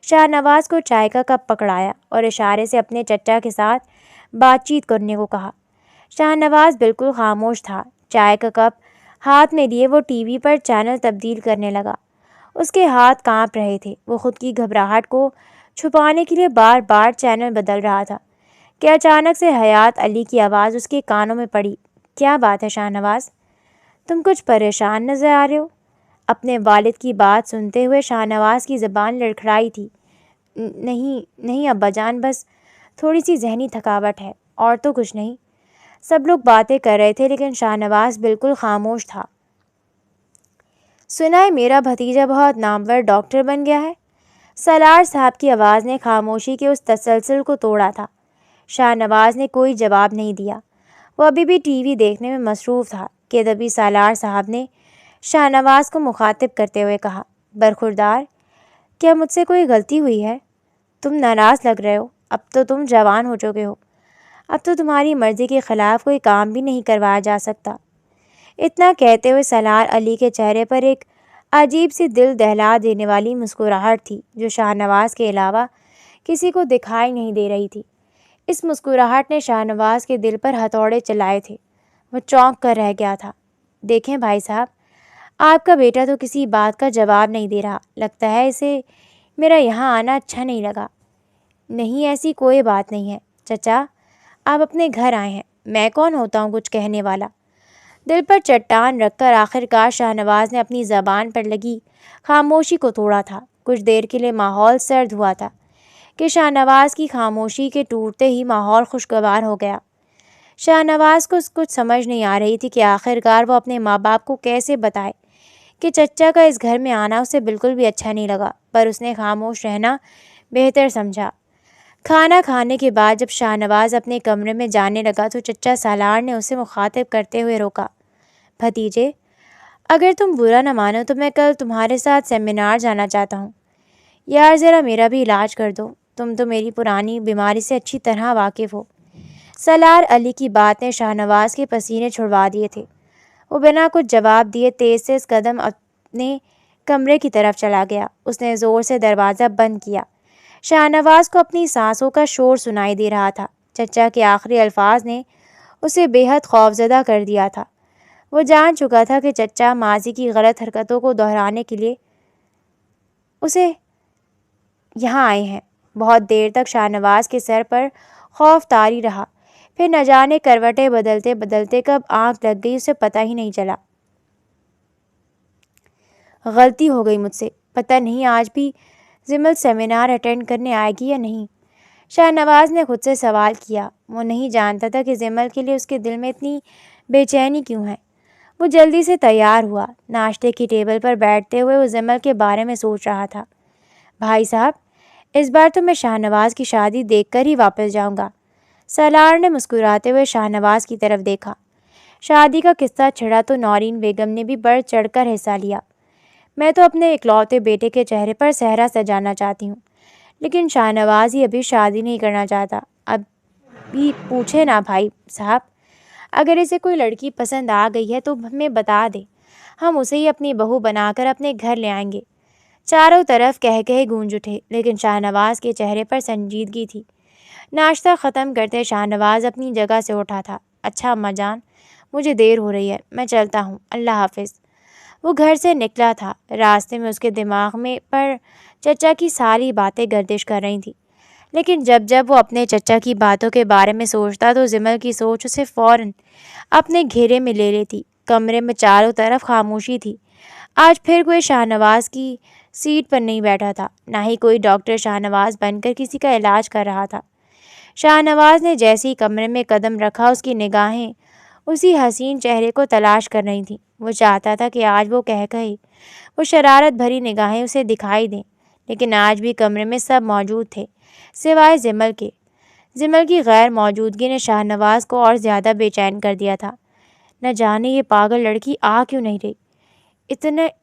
شاہ نواز کو چائے کا کپ پکڑایا اور اشارے سے اپنے چچا کے ساتھ بات چیت کرنے کو کہا۔ شاہ نواز بالکل خاموش تھا۔ چائے کا کپ ہاتھ میں لیے وہ ٹی وی پر چینل تبدیل کرنے لگا۔ اس کے ہاتھ کانپ رہے تھے، وہ خود کی گھبراہٹ کو چھپانے کے لیے بار بار چینل بدل رہا تھا کہ اچانک سے حیات علی کی آواز اس کے کانوں میں پڑی۔ کیا بات ہے شاہ نواز؟ تم کچھ پریشان نظر آ رہے ہو؟ اپنے والد کی بات سنتے ہوئے شاہ نواز کی زبان لڑکھڑائی تھی۔ نہیں ابا جان، بس تھوڑی سی ذہنی تھکاوٹ ہے، اور تو کچھ نہیں۔ سب لوگ باتیں کر رہے تھے لیکن شاہ نواز بالکل خاموش تھا۔ سنا ہے میرا بھتیجا بہت نامور ڈاکٹر بن گیا ہے؟ سالار صاحب کی آواز نے خاموشی کے اس تسلسل کو توڑا تھا۔ شاہ نواز نے کوئی جواب نہیں دیا، وہ ابھی بھی ٹی وی دیکھنے میں مصروف تھا کہ تبھی سالار صاحب نے شاہ نواز کو مخاطب کرتے ہوئے کہا، برخوردار، کیا مجھ سے کوئی غلطی ہوئی ہے؟ تم ناراض لگ رہے ہو، اب تو تم جوان ہو چکے ہو، اب تو تمہاری مرضی کے خلاف کوئی کام بھی نہیں کروایا جا سکتا۔ اتنا کہتے ہوئے سالار علی کے چہرے پر ایک عجیب سی دل دہلا دینے والی مسکراہٹ تھی جو شاہ نواز کے علاوہ کسی کو دکھائی نہیں دے رہی تھی۔ اس مسکراہٹ نے شاہ نواز کے دل پر ہتھوڑے چلائے تھے۔ وہ چونک کر رہ گیا تھا۔ دیکھیں بھائی صاحب، آپ کا بیٹا تو کسی بات کا جواب نہیں دے رہا، لگتا ہے اسے میرا یہاں آنا اچھا نہیں لگا۔ نہیں، ایسی کوئی بات نہیں ہے چچا، آپ اپنے گھر آئے ہیں، میں کون ہوتا ہوں کچھ کہنے والا۔ دل پر چٹان رکھ کر آخرکار شاہ نواز نے اپنی زبان پر لگی خاموشی کو توڑا تھا۔ کچھ دیر کے لیے ماحول سرد ہوا تھا کہ شاہ نواز کی خاموشی کے ٹوٹتے ہی ماحول خوشگوار ہو گیا۔ شاہ نواز کو کچھ سمجھ نہیں آ رہی تھی کہ آخرکار وہ اپنے ماں باپ کو کیسے بتائے کہ چچا کا اس گھر میں آنا اسے بالکل بھی اچھا نہیں لگا، پر اس نے خاموش رہنا بہتر سمجھا۔ کھانا کھانے کے بعد جب شاہ نواز اپنے کمرے میں جانے لگا تو چچا سالار نے اسے مخاطب کرتے ہوئے روکا۔ بھتیجے، اگر تم برا نہ مانو تو میں کل تمہارے ساتھ سیمینار جانا چاہتا ہوں۔ یار ذرا میرا بھی علاج کر دو، تم تو میری پرانی بیماری سے اچھی طرح واقف ہو۔ سالار علی کی بات نے شاہ نواز کے پسینے چھڑوا دیے تھے۔ وہ بنا کچھ جواب دیے تیز قدم اپنے کمرے کی طرف چلا گیا۔ اس نے زور سے دروازہ بند کیا۔ شاہ نواز کو اپنی سانسوں کا شور سنائی دے رہا تھا۔ چچا کے آخری الفاظ نے اسے بے حد خوفزدہ کر دیا تھا۔ وہ جان چکا تھا کہ چچا ماضی کی غلط حرکتوں کو دہرانے کے لیے اسے یہاں آئے ہیں۔ بہت دیر تک شاہ نواز کے سر پر خوف طاری رہا، پھر نہ جانے کروٹیں بدلتے بدلتے کب آنکھ لگ گئی اسے پتہ ہی نہیں چلا۔ غلطی ہو گئی مجھ سے، پتہ نہیں آج بھی زمل سیمینار اٹینڈ کرنے آئے گی یا نہیں۔ شاہ نواز نے خود سے سوال کیا۔ وہ نہیں جانتا تھا کہ زمل کے لیے اس کے دل میں اتنی بے چینی کیوں ہے۔ وہ جلدی سے تیار ہوا۔ ناشتے کی ٹیبل پر بیٹھتے ہوئے وہ زمل کے بارے میں سوچ رہا تھا۔ بھائی صاحب، اس بار تو میں شاہ نواز کی شادی دیکھ کر ہی واپس جاؤں گا۔ سالار نے مسکراتے ہوئے شاہ نواز کی طرف دیکھا۔ شادی کا قصہ چھڑا تو نورین بیگم نے بھی بڑھ چڑھ کر حصہ لیا۔ میں تو اپنے اکلوتے بیٹے کے چہرے پر صحرا سجانا چاہتی ہوں، لیکن شاہ نواز ہی ابھی شادی نہیں کرنا چاہتا۔ اب بھی پوچھے نا بھائی صاحب، اگر اسے کوئی لڑکی پسند آ گئی ہے تو ہمیں بتا دے، ہم اسے ہی اپنی بہو بنا کر اپنے گھر لے آئیں گے۔ چاروں طرف کہے گونج اٹھے، لیکن شاہ نواز کے چہرے پر سنجیدگی تھی۔ ناشتہ ختم کرتے شاہ نواز اپنی جگہ سے اٹھا تھا۔ اچھا اماں جان، مجھے دیر ہو رہی ہے، میں چلتا ہوں، اللہ حافظ۔ وہ گھر سے نکلا تھا۔ راستے میں اس کے دماغ میں پر چچا کی ساری باتیں گردش کر رہی تھیں، لیکن جب وہ اپنے چچا کی باتوں کے بارے میں سوچتا تو زمل کی سوچ اسے فوراً اپنے گھیرے میں لے لیتی۔ کمرے میں چاروں طرف خاموشی تھی۔ آج پھر کوئی شاہ نواز کی سیٹ پر نہیں بیٹھا تھا، نہ ہی کوئی ڈاکٹر شاہ نواز بن کر کسی کا علاج کر رہا تھا۔ شاہ نواز نے جیسے ہی کمرے میں قدم رکھا اس کی نگاہیں اسی حسین چہرے کو تلاش کر رہی تھیں۔ وہ چاہتا تھا کہ آج وہ کہے وہ شرارت بھری نگاہیں اسے دکھائی دیں، لیکن آج بھی کمرے میں سب موجود تھے سوائے زمل کے۔ زمل کی غیر موجودگی نے شاہ نواز کو اور زیادہ بے چین کر دیا تھا۔ نہ جانے یہ پاگل لڑکی آ کیوں نہیں رہی،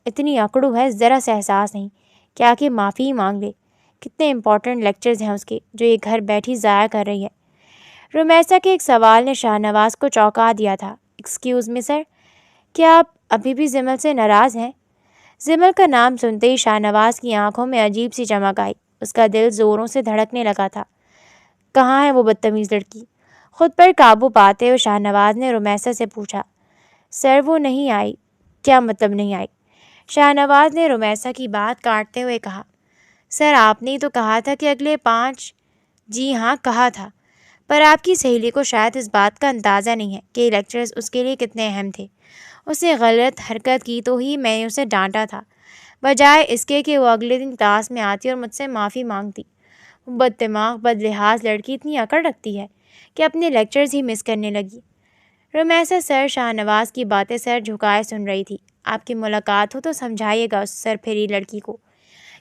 اتنی اکڑو ہے، ذرا سا احساس نہیں کیا کہ معافی مانگ لے۔ کتنے امپورٹنٹ لیکچرز ہیں اس کے جو یہ گھر بیٹھی ضائع کر رہی ہے۔ رمیسا کے ایک سوال نے شاہ نواز کو چونکا دیا تھا۔ ایکسکیوز می سر، کیا آپ ابھی بھی زمل سے ناراض ہیں؟ زمل کا نام سنتے ہی شاہ نواز کی آنکھوں میں عجیب سی چمک آئی۔ اس کا دل زوروں سے دھڑکنے لگا تھا۔ کہاں ہے وہ بدتمیز لڑکی؟ خود پر قابو پاتے ہوئے شاہ نواز نے رمیسا سے پوچھا۔ سر وہ نہیں آئی۔ کیا مطلب نہیں آئی؟ شاہ نواز نے رمیسا کی بات کاٹتے ہوئے کہا۔ سر آپ نے تو کہا تھا کہ اگلے 5۔ جی ہاں کہا تھا، پر آپ کی سہیلی کو شاید اس بات کا اندازہ نہیں ہے کہ لیکچرز اس کے لیے کتنے اہم تھے۔ اس نے غلط حرکت کی تو ہی میں نے اسے ڈانٹا تھا، بجائے اس کے کہ وہ اگلے دن کلاس میں آتی اور مجھ سے معافی مانگتی۔ وہ بد دماغ بد لحاظ لڑکی اتنی اکڑ رکھتی ہے کہ اپنے لیکچرز ہی مس کرنے لگی۔ رمیسا سر شاہ نواز کی باتیں سر جھکائے سن رہی تھی۔ آپ کی ملاقات ہو تو سمجھائیے گا اس سر پھیری لڑکی کو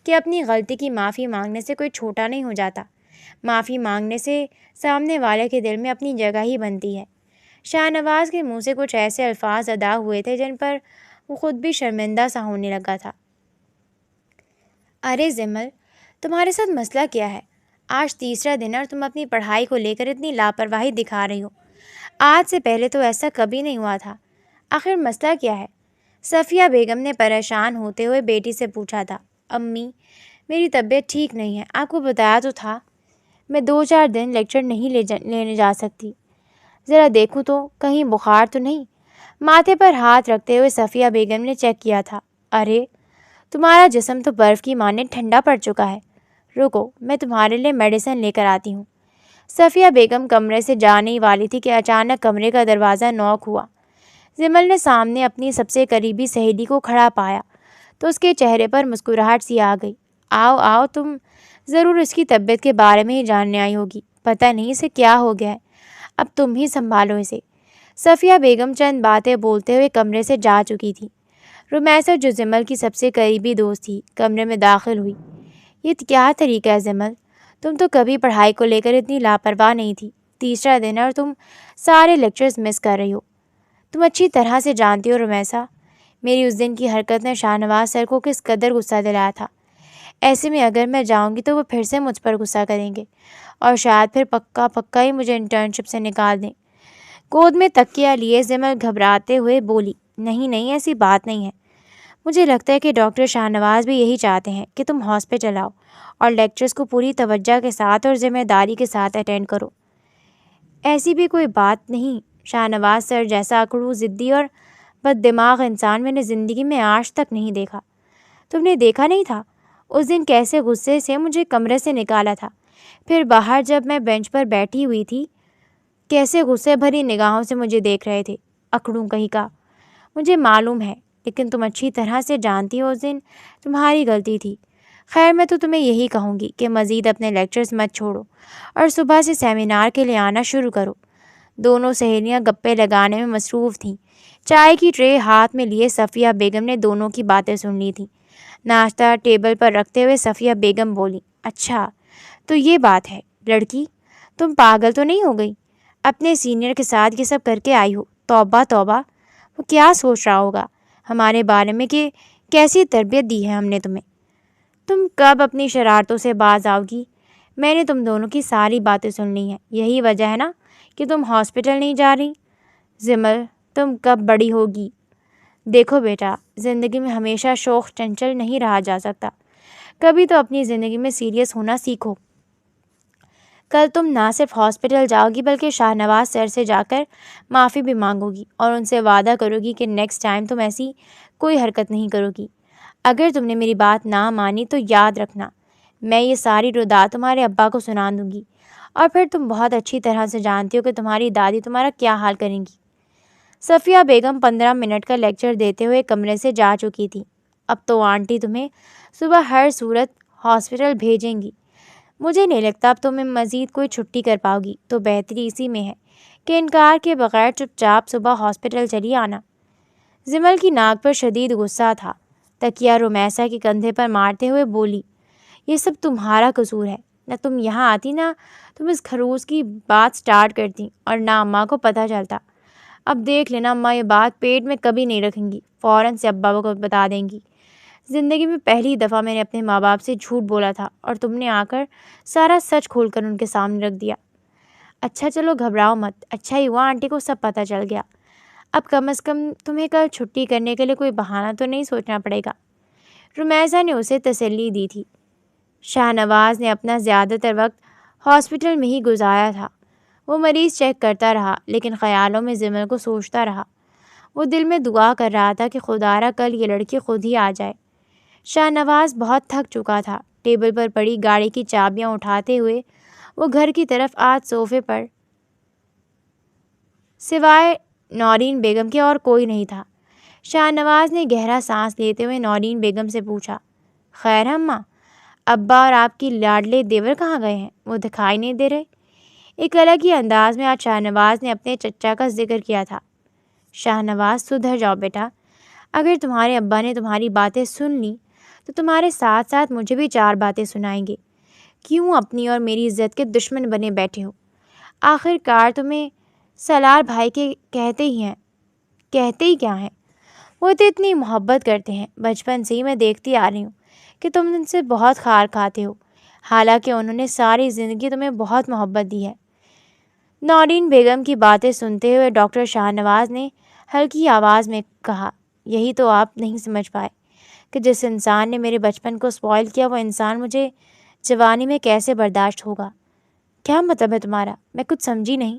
کہ اپنی غلطی کی معافی مانگنے سے کوئی چھوٹا نہیں ہو جاتا۔ معافی مانگنے سے سامنے والے کے دل میں اپنی جگہ ہی بنتی ہے۔ شاہ نواز کے منہ سے کچھ ایسے الفاظ ادا ہوئے تھے جن پر وہ خود بھی شرمندہ سا ہونے لگا تھا۔ ارے زمل، تمہارے ساتھ مسئلہ کیا ہے؟ آج تیسرا دن اور تم اپنی پڑھائی کو لے کر اتنی لاپرواہی دکھا رہی ہو۔ آج سے پہلے تو ایسا کبھی نہیں ہوا تھا۔ آخر مسئلہ کیا ہے؟ صفیہ بیگم نے پریشان ہوتے ہوئے بیٹی سے پوچھا تھا۔ امی، میری طبیعت ٹھیک نہیں ہے، آپ کو بتایا تو تھا۔ میں 2-4 دن لیکچر نہیں لینے جا سکتی۔ ذرا دیکھوں تو کہیں بخار تو نہیں؟ ماتھے پر ہاتھ رکھتے ہوئے صفیہ بیگم نے چیک کیا تھا۔ ارے تمہارا جسم تو برف کی مانند ٹھنڈا پڑ چکا ہے، رکو میں تمہارے لیے میڈیسن لے کر آتی ہوں۔ صفیہ بیگم کمرے سے جانے ہی والی تھی کہ اچانک کمرے کا دروازہ نوک ہوا۔ زمل نے سامنے اپنی سب سے قریبی سہیلی کو کھڑا پایا تو اس کے چہرے پر مسکراہٹ سی آ گئی۔ آؤ آؤ، تم ضرور اس کی طبیعت کے بارے میں ہی جاننے آئی ہوگی، پتہ نہیں اسے کیا ہو گیا ہے، اب تم ہی سنبھالو اسے۔ صفیہ بیگم چند باتیں بولتے ہوئے کمرے سے جا چکی تھی۔ رمیسا جو زمل کی سب سے قریبی دوست تھی کمرے میں داخل ہوئی۔ یہ کیا طریقہ ہے زمل؟ تم تو کبھی پڑھائی کو لے کر اتنی لاپرواہ نہیں تھی، تیسرا دن اور تم سارے لیکچرز مس کر رہی ہو۔ تم اچھی طرح سے جانتی ہو رمیسا، میری اس دن کی حرکت نے شاہ نواز سر کو کس قدر غصہ دلایا تھا۔ ایسے میں اگر میں جاؤں گی تو وہ پھر سے مجھ پر غصہ کریں گے اور شاید پھر پکا ہی مجھے انٹرنشپ سے نکال دیں۔ گود میں تکیہ لیے زمل گھبراتے ہوئے بولی، نہیں نہیں، ایسی بات نہیں ہے۔ مجھے لگتا ہے کہ ڈاکٹر شاہ نواز بھی یہی چاہتے ہیں کہ تم ہاسپٹل آؤ اور لیکچرز کو پوری توجہ کے ساتھ اور ذمہ داری کے ساتھ اٹینڈ کرو۔ ایسی بھی کوئی بات نہیں، شاہ نواز سر جیسا اکڑو، ضدی اور بد دماغ انسان میں نے زندگی میں آج تک نہیں دیکھا۔ تم نے دیکھا نہیں تھا اس دن کیسے غصے سے مجھے کمرے سے نکالا تھا، پھر باہر جب میں بینچ پر بیٹھی ہوئی تھی کیسے غصے بھری نگاہوں سے مجھے دیکھ رہے تھے۔ اکڑوں کہیں کا، مجھے معلوم ہے، لیکن تم اچھی طرح سے جانتی ہو اس دن تمہاری غلطی تھی۔ خیر میں تو تمہیں یہی کہوں گی کہ مزید اپنے لیکچرز مت چھوڑو اور صبح سے سیمینار کے لیے آنا شروع کرو۔ دونوں سہیلیاں گپے لگانے میں مصروف تھیں۔ چائے کی ٹرے ہاتھ میں لیے صفیہ بیگم نے دونوں کی باتیں سن لی تھیں۔ ناشتہ ٹیبل پر رکھتے ہوئے صفیہ بیگم بولی، اچھا تو یہ بات ہے لڑکی، تم پاگل تو نہیں ہو گئی؟ اپنے سینئر کے ساتھ یہ سب کر کے آئی ہو؟ توبہ توبہ، وہ کیا سوچ رہا ہوگا ہمارے بارے میں کہ کیسی تربیت دی ہے ہم نے تمہیں؟ تم کب اپنی شرارتوں سے باز آؤ گی؟ میں نے تم دونوں کی ساری باتیں سن لی ہیں، یہی وجہ ہے نا کہ تم ہاسپٹل نہیں جا رہی؟ زمل تم کب بڑی ہوگی؟ دیکھو بیٹا، زندگی میں ہمیشہ شوخ چنچل نہیں رہا جا سکتا، کبھی تو اپنی زندگی میں سیریس ہونا سیکھو۔ کل تم نہ صرف ہاسپٹل جاؤ گی بلکہ شاہ نواز سر سے جا کر معافی بھی مانگو گی اور ان سے وعدہ کرو گی کہ نیکسٹ ٹائم تم ایسی کوئی حرکت نہیں کرو گی۔ اگر تم نے میری بات نہ مانی تو یاد رکھنا میں یہ ساری ردا تمہارے ابا کو سنا دوں گی، اور پھر تم بہت اچھی طرح سے جانتی ہو کہ تمہاری دادی تمہارا کیا حال کریں گی۔ صفیہ بیگم 15 منٹ کا لیکچر دیتے ہوئے کمرے سے جا چکی تھی۔ اب تو آنٹی تمہیں صبح ہر صورت ہاسپٹل بھیجیں گی، مجھے نہیں لگتا اب تمہیں مزید کوئی چھٹی کر پاؤ گی، تو بہتری اسی میں ہے کہ انکار کے بغیر چپ چاپ صبح ہاسپٹل چلی آنا۔ زمل کی ناک پر شدید غصہ تھا، تکیہ رمیسا کے کندھے پر مارتے ہوئے بولی، یہ سب تمہارا قصور ہے، نہ تم یہاں آتی نہ تم اس خروس کی بات سٹارٹ کرتی اور نہ اماں کو پتہ چلتا۔ اب دیکھ لینا اماں یہ بات پیٹ میں کبھی نہیں رکھیں گی، فوراً سے ابا کو بتا دیں گی۔ زندگی میں پہلی دفعہ میں نے اپنے ماں باپ سے جھوٹ بولا تھا اور تم نے آ کر سارا سچ کھول کر ان کے سامنے رکھ دیا۔ اچھا چلو گھبراؤ مت، اچھا ہی ہوا آنٹی کو سب پتہ چل گیا، اب کم از کم تمہیں کل چھٹی کرنے کے لیے کوئی بہانہ تو نہیں سوچنا پڑے گا۔ رمیسا نے اسے تسلی دی تھی۔ شاہ نواز نے اپنا زیادہ تر وقت ہاسپٹل میں ہی گزارا تھا۔ وہ مریض چیک کرتا رہا لیکن خیالوں میں زمل کو سوچتا رہا۔ وہ دل میں دعا کر رہا تھا کہ خدارا کل یہ لڑکی خود ہی آ جائے۔ شاہ نواز بہت تھک چکا تھا۔ ٹیبل پر پڑی گاڑی کی چابیاں اٹھاتے ہوئے وہ گھر کی طرف آج صوفے پر سوائے نورین بیگم کے اور کوئی نہیں تھا۔ شاہ نواز نے گہرا سانس لیتے ہوئے نورین بیگم سے پوچھا، خیر ہے اماں، ابا اور آپ کی لاڈلے دیور کہاں گئے ہیں؟ وہ دکھائی نہیں دے رہے۔ ایک الگ ہی انداز میں آج شاہ نواز نے اپنے چچا کا ذکر کیا تھا۔ شاہ نواز سدھر جاؤ بیٹا، اگر تمہارے ابا نے تمہاری باتیں سن لی تو تمہارے ساتھ ساتھ مجھے بھی 4 باتیں سنائیں گے۔ کیوں اپنی اور میری عزت کے دشمن بنے بیٹھے ہو؟ آخر کار تمہیں سالار بھائی کے کہتے ہی کیا ہیں؟ وہ تو اتنی محبت کرتے ہیں، بچپن سے ہی میں دیکھتی آ رہی ہوں کہ تم ان سے بہت خار کھاتے ہو، حالانکہ انہوں نے ساری زندگی تمہیں بہت محبت دی ہے۔ نورین بیگم کی باتیں سنتے ہوئے ڈاکٹر شاہ نواز نے ہلکی آواز میں کہا، یہی تو آپ نہیں سمجھ پائے کہ جس انسان نے میرے بچپن کو اسپوائل کیا وہ انسان مجھے جوانی میں کیسے برداشت ہوگا؟ کیا مطلب ہے تمہارا؟ میں کچھ سمجھی نہیں۔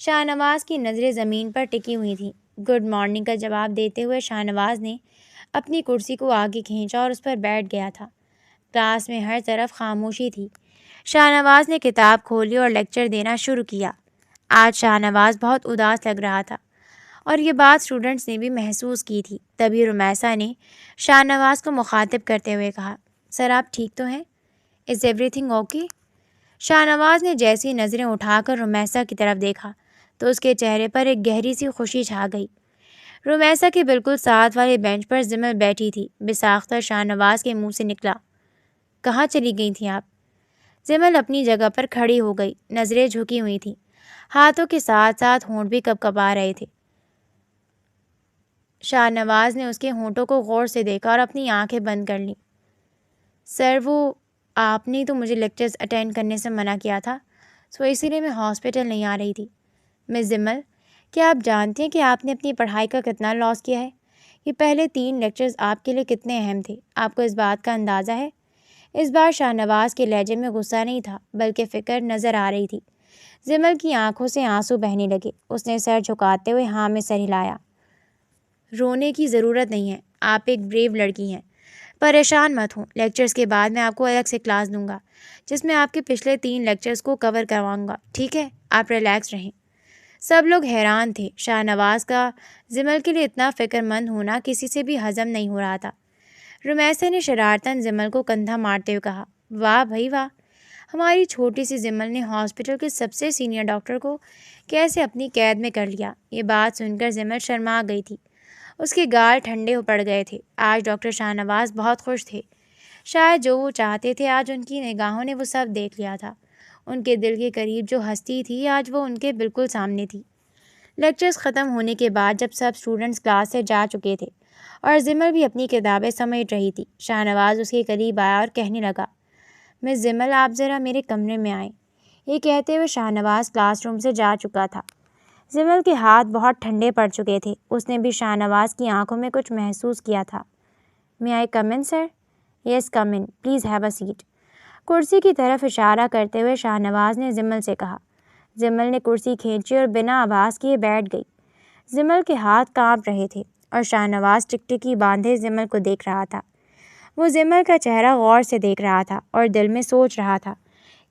شاہنواز کی نظریں زمین پر ٹکی ہوئی تھیں۔ گڈ مارننگ کا جواب دیتے ہوئے شاہنواز نے اپنی کرسی کو آگے کھینچا اور اس پر بیٹھ گیا تھا۔ کلاس میں ہر طرف خاموشی تھی۔ شاہنواز نے کتاب کھولی اور لیکچر دینا شروع کیا۔ آج شاہنواز بہت اداس لگ رہا تھا اور یہ بات اسٹوڈنٹس نے بھی محسوس کی تھی۔ تبھی رمیسا نے شاہنواز کو مخاطب کرتے ہوئے کہا، سر آپ ٹھیک تو ہیں؟ Is every thing okay? Shahnawaz نے جیسی نظریں اٹھا کر رمیسا کی طرف دیکھا تو اس کے چہرے پر ایک گہری سی خوشی چھا گئی۔ رمیسا کے بالکل ساتھ والے بینچ پر زمل بیٹھی تھی۔ بساختہ شاہنواز کے منہ سے نکلا، کہاں چلی گئی تھیں آپ؟ زمل اپنی جگہ پر کھڑی ہو گئی، نظریں جھکی ہوئی تھیں، ہاتھوں کے ساتھ ساتھ ہونٹ بھی کپکپا رہے تھے۔ شاہنواز نے اس کے ہونٹوں کو غور سے دیکھا اور اپنی آنکھیں بند کر لیں۔ سر وہ آپ نے تو مجھے لیکچرز اٹینڈ کرنے سے منع کیا تھا، سو اسی لیے میں ہاسپٹل نہیں آ رہی تھی۔ مس زمل، کیا آپ جانتے ہیں کہ آپ نے اپنی پڑھائی کا کتنا لاس کیا ہے؟ یہ پہلے 3 لیکچرز آپ کے لیے کتنے اہم تھے، آپ کو اس بات کا اندازہ ہے؟ اس بار شاہنواز کے لہجے میں غصہ نہیں تھا بلکہ فکر نظر آ رہی تھی۔ زمل کی آنکھوں سے آنسو بہنے لگے۔ اس نے سر جھکاتے ہوئے ہاں میں سر ہلایا۔ رونے کی ضرورت نہیں ہے، آپ ایک بریو لڑکی ہیں۔ پریشان مت ہوں، لیکچرز کے بعد میں آپ کو الگ سے کلاس دوں گا جس میں آپ کے پچھلے 3 لیکچرز کو کور کرواؤں گا، ٹھیک ہے؟ آپ ریلیکس رہیں۔ سب لوگ حیران تھے۔ شاہنواز کا زمل کے لیے اتنا فکر مند ہونا کسی سے بھی ہضم نہیں ہو رہا تھا۔ رمیسا نے شرارتاً زمل کو کندھا مارتے ہوئے کہا، واہ بھائی واہ، ہماری چھوٹی سی زمل نے ہاسپٹل کے سب سے سینئر ڈاکٹر کو کیسے اپنی قید میں کر لیا۔ یہ بات سن کر زمل شرما گئی تھی۔ اس کے گال ٹھنڈے ہو پڑ گئے تھے۔ آج ڈاکٹر شاہنواز بہت خوش تھے۔ شاید جو وہ چاہتے تھے آج ان کی نگاہوں نے وہ سب دیکھ لیا تھا۔ ان کے دل کے قریب جو ہستی تھی آج وہ ان کے بالکل سامنے تھی۔ لیکچرز ختم ہونے کے بعد جب سب اسٹوڈنٹس کلاس سے جا چکے تھے اور زمل بھی اپنی کتابیں سمیٹ رہی تھی، شاہنواز اس کے قریب آیا اور کہنے لگا، مس زمل آپ ذرا میرے کمرے میں آئیں۔ یہ کہتے ہوئے شاہنواز کلاس روم سے جا چکا تھا۔ زمل کے ہاتھ بہت ٹھنڈے پڑ چکے تھے۔ اس نے بھی شاہنواز کی آنکھوں میں کچھ محسوس کیا تھا۔ میں آئی کم ان سر؟ یس کم ان، پلیز ہیو اے سیٹ۔ کرسی کی طرف اشارہ کرتے ہوئے شاہنواز نے زمل سے کہا۔ زمل نے کرسی کھینچی اور بنا آواز کیے بیٹھ گئی۔ زمل کے ہاتھ کانپ رہے تھے اور شاہنواز ٹکٹکی باندھے زمل کو دیکھ رہا تھا۔ وہ زمل کا چہرہ غور سے دیکھ رہا تھا اور دل میں سوچ رہا تھا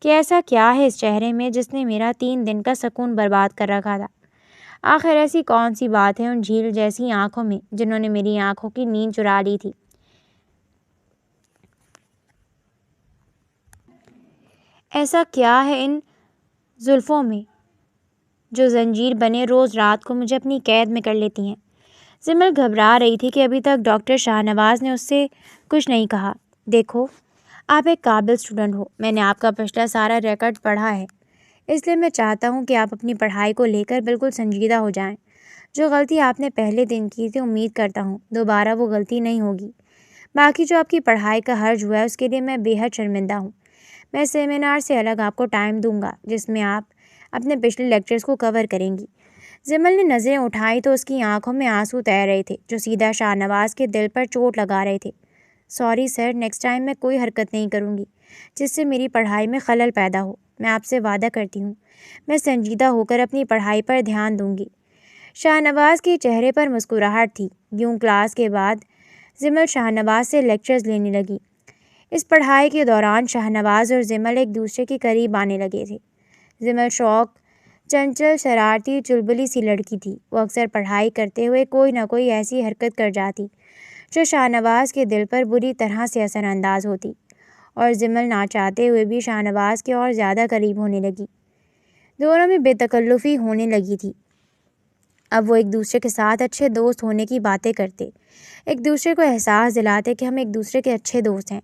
کہ ایسا کیا ہے اس چہرے میں جس نے میرا 3 دن کا سکون برباد کر رکھا تھا۔ آخر ایسی کون سی بات ہے ان جھیل جیسی آنکھوں میں جنہوں نے میری آنکھوں کی نیند چرا لی تھی؟ ایسا کیا ہے ان زلفوں میں جو زنجیر بنے روز رات کو مجھے اپنی قید میں کر لیتی ہیں؟ زمل گھبرا رہی تھی کہ ابھی تک ڈاکٹر شاہنواز نے اس سے کچھ نہیں کہا۔ دیکھو، آپ ایک قابل اسٹوڈنٹ ہو، میں نے آپ کا پچھلا سارا ریکارڈ پڑھا ہے، اس لیے میں چاہتا ہوں کہ آپ اپنی پڑھائی کو لے کر بالکل سنجیدہ ہو جائیں۔ جو غلطی آپ نے پہلے دن کی تھی امید کرتا ہوں دوبارہ وہ غلطی نہیں ہوگی۔ باقی جو آپ کی پڑھائی کا حرج ہوا ہے اس کے لیے میں بے حد شرمندہ ہوں۔ میں سیمینار سے الگ آپ کو ٹائم دوں گا جس میں آپ اپنے پچھلے لیکچرز کو کور کریں گی۔ زمل نے نظریں اٹھائی تو اس کی آنکھوں میں آنسو تیر رہے تھے جو سیدھا شاہنواز کے دل پر چوٹ لگا رہے تھے۔ سوری سر، نیکسٹ ٹائم میں کوئی حرکت نہیں کروں گی جس سے میری پڑھائی میں خلل پیدا ہو۔ میں آپ سے وعدہ کرتی ہوں میں سنجیدہ ہو کر اپنی پڑھائی پر دھیان دوں گی۔ شاہنواز کے چہرے پر مسکراہٹ تھی۔ یوں کلاس کے بعد زمل شاہنواز سے لیکچرز لینے لگی۔ اس پڑھائی کے دوران شاہنواز اور زمل ایک دوسرے کے قریب آنے لگے تھے۔ زمل شوق، چنچل، شرارتی، چلبلی سی لڑکی تھی۔ وہ اکثر پڑھائی کرتے ہوئے کوئی نہ کوئی ایسی حرکت کر جاتی جو شاہنواز کے دل پر بری طرح سے اثر انداز ہوتی، اور زمل نہ چاہتے ہوئے بھی شاہنواز کے اور زیادہ قریب ہونے لگی۔ دونوں میں بے تکلفی ہونے لگی تھی۔ اب وہ ایک دوسرے کے ساتھ اچھے دوست ہونے کی باتیں کرتے، ایک دوسرے کو احساس دلاتے کہ ہم ایک دوسرے کے اچھے دوست ہیں۔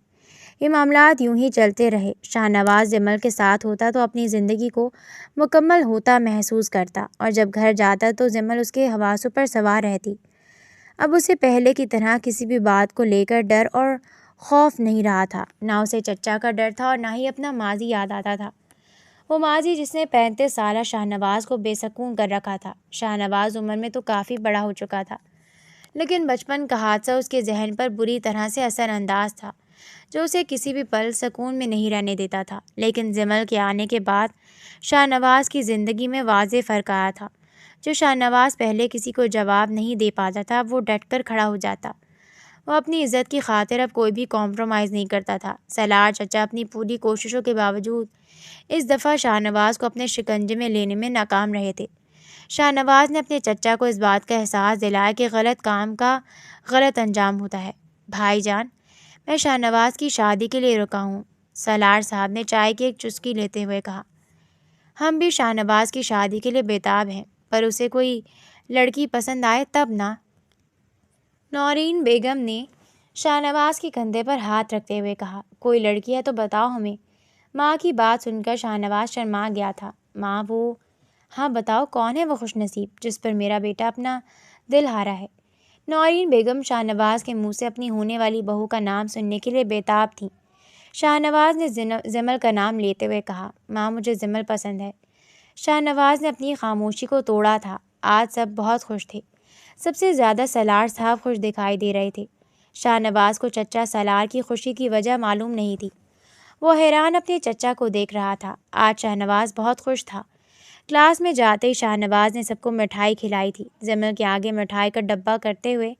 یہ معاملات یوں ہی چلتے رہے۔ شاہنواز زمل کے ساتھ ہوتا تو اپنی زندگی کو مکمل ہوتا محسوس کرتا، اور جب گھر جاتا تو زمل اس کے حواسوں پر سوار رہتی۔ اب اسے پہلے کی طرح کسی بھی بات کو لے کر ڈر اور خوف نہیں رہا تھا۔ نہ اسے چچا کا ڈر تھا اور نہ ہی اپنا ماضی یاد آتا تھا، وہ ماضی جس نے 35 سالہ شاہنواز کو بے سکون کر رکھا تھا۔ شاہنواز عمر میں تو کافی بڑا ہو چکا تھا، لیکن بچپن کا حادثہ اس کے ذہن پر بری طرح سے اثر انداز تھا۔ جو اسے کسی بھی پل سکون میں نہیں رہنے دیتا تھا۔ لیکن جمل کے آنے کے بعد شاہ نواز کی زندگی میں واضح فرق آیا تھا۔ جو شاہ نواز پہلے کسی کو جواب نہیں دے پاتا تھا، وہ ڈٹ کر کھڑا ہو جاتا۔ وہ اپنی عزت کی خاطر اب کوئی بھی کمپرومائز نہیں کرتا تھا۔ سالار چچا اپنی پوری کوششوں کے باوجود اس دفعہ شاہ نواز کو اپنے شکنجے میں لینے میں ناکام رہے تھے۔ شاہ نواز نے اپنے چچا کو اس بات کا احساس دلایا کہ غلط کام کا غلط انجام ہوتا ہے۔ بھائی جان، میں شاہ نواز کی شادی کے لیے رکا ہوں، سالار صاحب نے چائے کی ایک چسکی لیتے ہوئے کہا۔ ہم بھی شاہ نواز کی شادی کے لیے بیتاب ہیں، پر اسے کوئی لڑکی پسند آئے تب نا۔ نورین بیگم نے شاہ نواز کے کندھے پر ہاتھ رکھتے ہوئے کہا۔ کوئی لڑکی ہے تو بتاؤ ہمیں۔ ماں کی بات سن کر شاہ نواز شرما گیا تھا۔ ماں، وہ ہاں بتاؤ، کون ہے وہ خوش نصیب جس پر میرا بیٹا اپنا دل ہارا ہے؟ نورین بیگم شاہ نواز کے منہ سے اپنی ہونے والی بہو کا نام سننے کے لیے بیتاب تھیں۔ شاہ نواز نے جمل کا نام لیتے ہوئے کہا۔ ماں، مجھے جمل پسند ہے۔ شاہ نواز نے اپنی خاموشی کو توڑا تھا۔ آج سب بہت خوش تھے۔ سب سے زیادہ سالار صاحب خوش دکھائی دے رہے تھے۔ شاہ نواز کو چچا سالار کی خوشی کی وجہ معلوم نہیں تھی۔ وہ حیران اپنے چچا کو دیکھ رہا تھا۔ آج شاہ نواز بہت خوش تھا۔ کلاس میں جاتے ہی شاہ نواز نے سب کو مٹھائی کھلائی تھی۔ جمل کے آگے مٹھائی کا ڈبہ کرتے ہوئے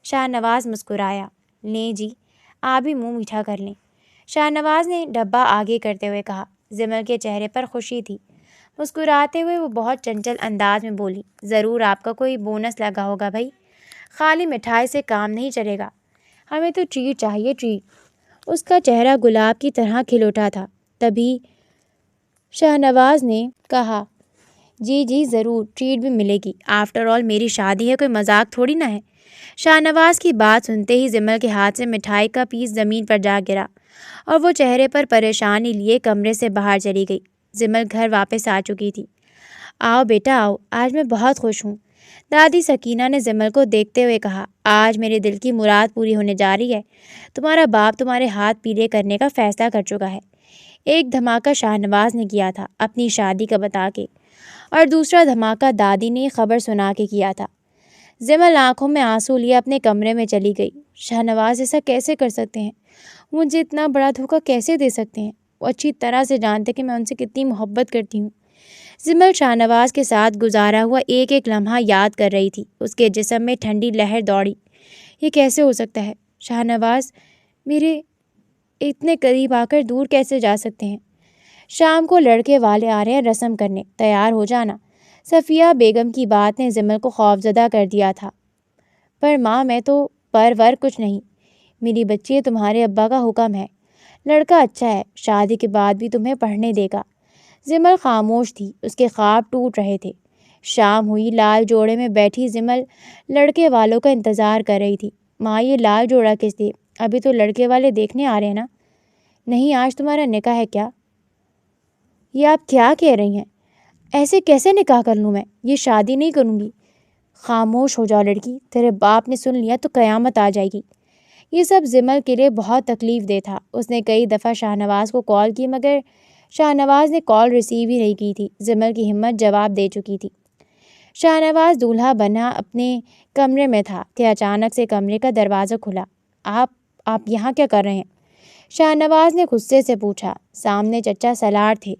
شاہ نواز مسکرایا۔ لیں جی، آپ بھی منہ میٹھا کر لیں۔ شاہ نواز نے ڈبہ آگے کرتے ہوئے کہا۔ جمل کے چہرے پر خوشی تھی۔ مسکراتے ہوئے وہ بہت چنچل انداز میں بولی۔ ضرور آپ کا کوئی بونس لگا ہوگا بھائی، خالی مٹھائی سے کام نہیں چلے گا، ہمیں تو ٹریٹ چاہیے، ٹریٹ۔ اس کا چہرہ گلاب کی طرح کھل اٹھا تھا۔ تبھی شاہ نواز نے کہا، جی جی ضرور، ٹریٹ بھی ملے گی، آفٹر آل میری شادی ہے، کوئی مذاق تھوڑی نہ ہے۔ شاہ نواز کی بات سنتے ہی جمل کے ہاتھ سے مٹھائی کا پیس زمین پر جا گرا اور وہ چہرے پر پریشانی لیے کمرے سے باہر چلی گئی۔ جمل گھر واپس آ چکی تھی۔ آؤ بیٹا آؤ، آج میں بہت خوش ہوں، دادی سکینہ نے جمل کو دیکھتے ہوئے کہا۔ آج میرے دل کی مراد پوری ہونے جا رہی ہے۔ تمہارا باپ تمہارے ہاتھ پیلے کرنے کا فیصلہ کر چکا ہے۔ ایک دھماکہ شاہ نواز نے کیا تھا اپنی شادی کا بتا کے، اور دوسرا دھماکہ دادی نے خبر سنا کے کیا تھا۔ جمل آنکھوں میں آنسو لیے اپنے کمرے میں چلی گئی۔ شاہ نواز ایسا کیسے کر سکتے ہیں؟ مجھے اتنا بڑا دھوکہ کیسے دے سکتے ہیں؟ وہ اچھی طرح سے جانتے کہ میں ان سے کتنی محبت کرتی ہوں۔ جمل شاہ نواز کے ساتھ گزارا ہوا ایک ایک لمحہ یاد کر رہی تھی۔ اس کے جسم میں ٹھنڈی لہر دوڑی۔ یہ کیسے ہو سکتا ہے؟ شاہ نواز میرے اتنے قریب آ کر دور کیسے جا سکتے ہیں؟ شام کو لڑکے والے آ رہے ہیں رسم کرنے، تیار ہو جانا۔ صفیہ بیگم کی بات نے جمل کو خوفزدہ کر دیا تھا۔ پر ماں، میں تو ور کچھ نہیں، میری بچی، تمہارے ابا کا حکم ہے۔ لڑکا اچھا ہے، شادی کے بعد بھی تمہیں پڑھنے دے گا۔ جمل خاموش تھی، اس کے خواب ٹوٹ رہے تھے۔ شام ہوئی، لال جوڑے میں بیٹھی جمل لڑکے والوں کا انتظار کر رہی تھی۔ ماں، یہ لال جوڑا کس لیے؟ ابھی تو لڑکے والے دیکھنے آ رہے ہیں نا؟ نہیں، آج تمہارا نکاح ہے کیا؟ یہ آپ کیا کہہ رہی ہیں؟ ایسے کیسے نکاح کر لوں میں؟ یہ شادی نہیں کروں گی۔ خاموش ہو جاؤ لڑکی، تیرے باپ نے سن لیا تو قیامت آ جائے گی۔ یہ سب جمل کے لیے بہت تکلیف دہ تھا۔ اس نے کئی دفعہ شاہ نواز کو کال کی، مگر شاہ نواز نے کال ریسیو ہی نہیں کی تھی۔ جمل کی ہمت جواب دے چکی تھی۔ شاہ نواز دولہا بنا اپنے کمرے میں تھا کہ اچانک سے کمرے کا دروازہ کھلا۔ آپ یہاں کیا کر رہے ہیں؟ شاہ نواز نے غصے سے پوچھا۔ سامنے چچا سالار تھے،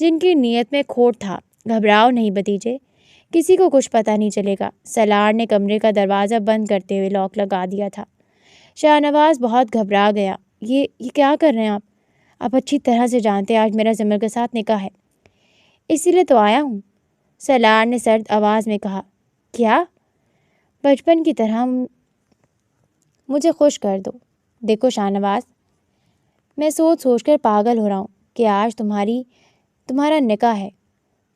جن کی نیت میں کھوٹ تھا۔ گھبراؤ نہیں بھتیجے، کسی کو کچھ پتہ نہیں چلے گا۔ سالار نے کمرے کا دروازہ بند کرتے ہوئے لاک لگا دیا تھا۔ شاہ نواز بہت گھبرا گیا۔ یہ کیا کر رہے ہیں آپ اچھی طرح سے جانتے ہیں آج میرا جمل کے ساتھ نکاح ہے، اسی لیے تو آیا ہوں، سالار نے سرد آواز میں کہا۔ کیا؟ بچپن کی طرح مجھے خوش کر دو۔ دیکھو شاہ نواز، میں سوچ کر پاگل ہو رہا ہوں کہ آج تمہارا نکاح ہے،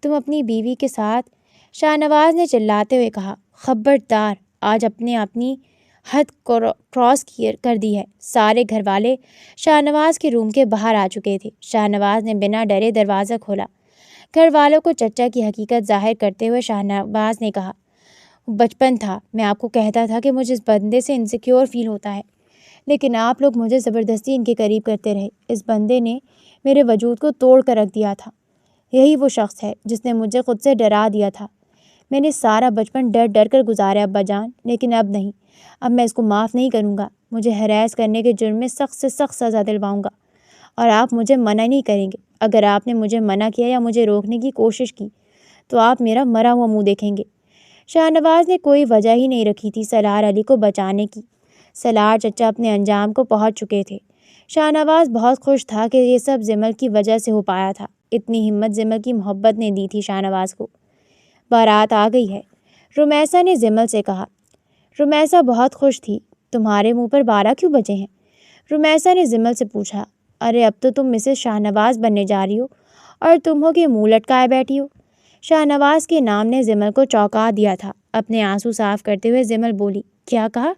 تم اپنی بیوی کے ساتھ۔ شاہ نواز نے چلاتے ہوئے کہا۔ خبردار، آج اپنی حد کراس کر دی ہے۔ سارے گھر والے شاہ نواز کے روم کے باہر آ چکے تھے۔ شاہ نواز نے بنا ڈرے دروازہ کھولا۔ گھر والوں کو چچا کی حقیقت ظاہر کرتے ہوئے شاہ نواز نے کہا۔ بچپن تھا، میں آپ کو کہتا تھا کہ مجھے اس بندے سے انسیکیور فیل ہوتا ہے، لیکن آپ لوگ مجھے زبردستی ان کے قریب کرتے رہے۔ اس بندے نے میرے وجود کو توڑ کر رکھ دیا تھا۔ یہی وہ شخص ہے جس نے مجھے خود سے ڈرا دیا تھا۔ میں نے سارا بچپن ڈر کر گزارا ابا جان، لیکن اب نہیں، اب میں اس کو معاف نہیں کروں گا۔ مجھے ہراس کرنے کے جرم میں سخت سے سخت سزا دلواؤں گا، اور آپ مجھے منع نہیں کریں گے۔ اگر آپ نے مجھے منع کیا یا مجھے روکنے کی کوشش کی تو آپ میرا مرا ہوا منہ دیکھیں گے۔ شاہ نواز نے کوئی وجہ ہی نہیں رکھی تھی سالار علی کو بچانے کی۔ سالار چچا اپنے انجام کو پہنچ چکے تھے۔ شاہ نواز بہت خوش تھا کہ یہ سب زمل کی وجہ سے ہو پایا تھا۔ اتنی ہمت زمل کی محبت نے دی تھی شاہ نواز کو۔ بارات آ گئی ہے، رمیسا نے زمل سے کہا۔ رمیسا بہت خوش تھی۔ تمہارے منہ پر 12 کیوں بجے ہیں؟ رمیسا نے زمل سے پوچھا۔ ارے اب تو تم مسز شاہ نواز بننے جا رہی ہو اور تم ہو کہ منہ لٹکائے بیٹھی ہو۔ شاہ نواز کے نام نے زمل کو چونکا دیا تھا۔ اپنے آنسو صاف کرتے ہوئے زمل بولی، کیا کہا؟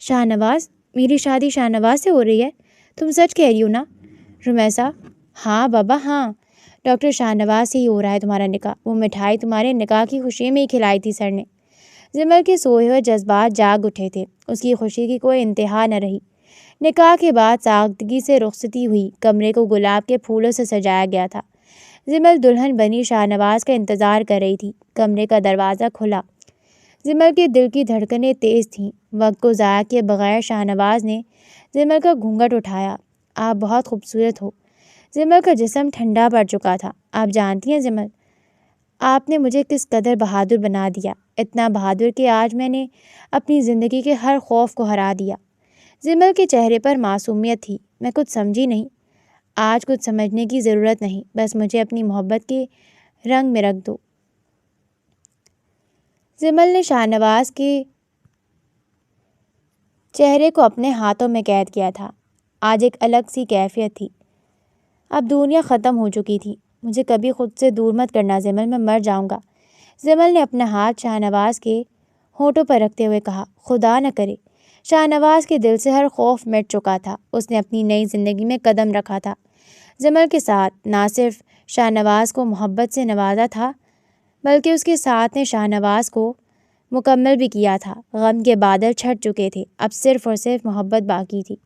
شاہ نواز؟ میری شادی شاہ نواز سے ہو رہی ہے؟ تم سچ کہہ رہی ہو نا؟ رمیسا، ہاں بابا ہاں، ڈاکٹر شاہ نواز سے ہی ہو رہا ہے تمہارا نکاح۔ وہ مٹھائی تمہارے نکاح کی خوشی میں ہی کھلائی تھی سر نے۔ زمل کے سوئے ہوئے جذبات جاگ اٹھے تھے۔ اس کی خوشی کی کوئی انتہا نہ رہی۔ نکاح کے بعد سادگی سے رخصتی ہوئی۔ کمرے کو گلاب کے پھولوں سے سجایا گیا تھا۔ زمل دلہن بنی شاہ نواز کا انتظار کر رہی تھی۔ کمرے کا دروازہ کھلا۔ زمل کے دل کی دھڑکنیں تیز تھیں۔ وقت کو ضائع کیے بغیر شاہ نواز نے زمل کا گھونگھٹ اٹھایا۔ آپ بہت خوبصورت ہو۔ زمل کا جسم ٹھنڈا پڑ چکا تھا۔ آپ جانتی ہیں زمل، آپ نے مجھے کس قدر بہادر بنا دیا، اتنا بہادر کہ آج میں نے اپنی زندگی کے ہر خوف کو ہرا دیا۔ زمل کے چہرے پر معصومیت تھی۔ میں کچھ سمجھی نہیں۔ آج کچھ سمجھنے کی ضرورت نہیں، بس مجھے اپنی محبت کے رنگ میں رکھ دو۔ زمل نے شاہ نواز کے چہرے کو اپنے ہاتھوں میں قید کیا تھا۔ آج ایک الگ سی کیفیت تھی۔ اب دنیا ختم ہو چکی تھی۔ مجھے کبھی خود سے دور مت کرنا زمل، میں مر جاؤں گا۔ زمل نے اپنا ہاتھ شاہ نواز کے ہونٹوں پر رکھتے ہوئے کہا۔ خدا نہ کرے۔ شاہ نواز کے دل سے ہر خوف مٹ چکا تھا۔ اس نے اپنی نئی زندگی میں قدم رکھا تھا۔ زمل کے ساتھ نہ صرف شاہ نواز کو محبت سے نوازا تھا بلکہ اس کے ساتھ نے شاہ نواز کو مکمل بھی کیا تھا۔ غم کے بادل چھٹ چکے تھے، اب صرف اور صرف محبت باقی تھی۔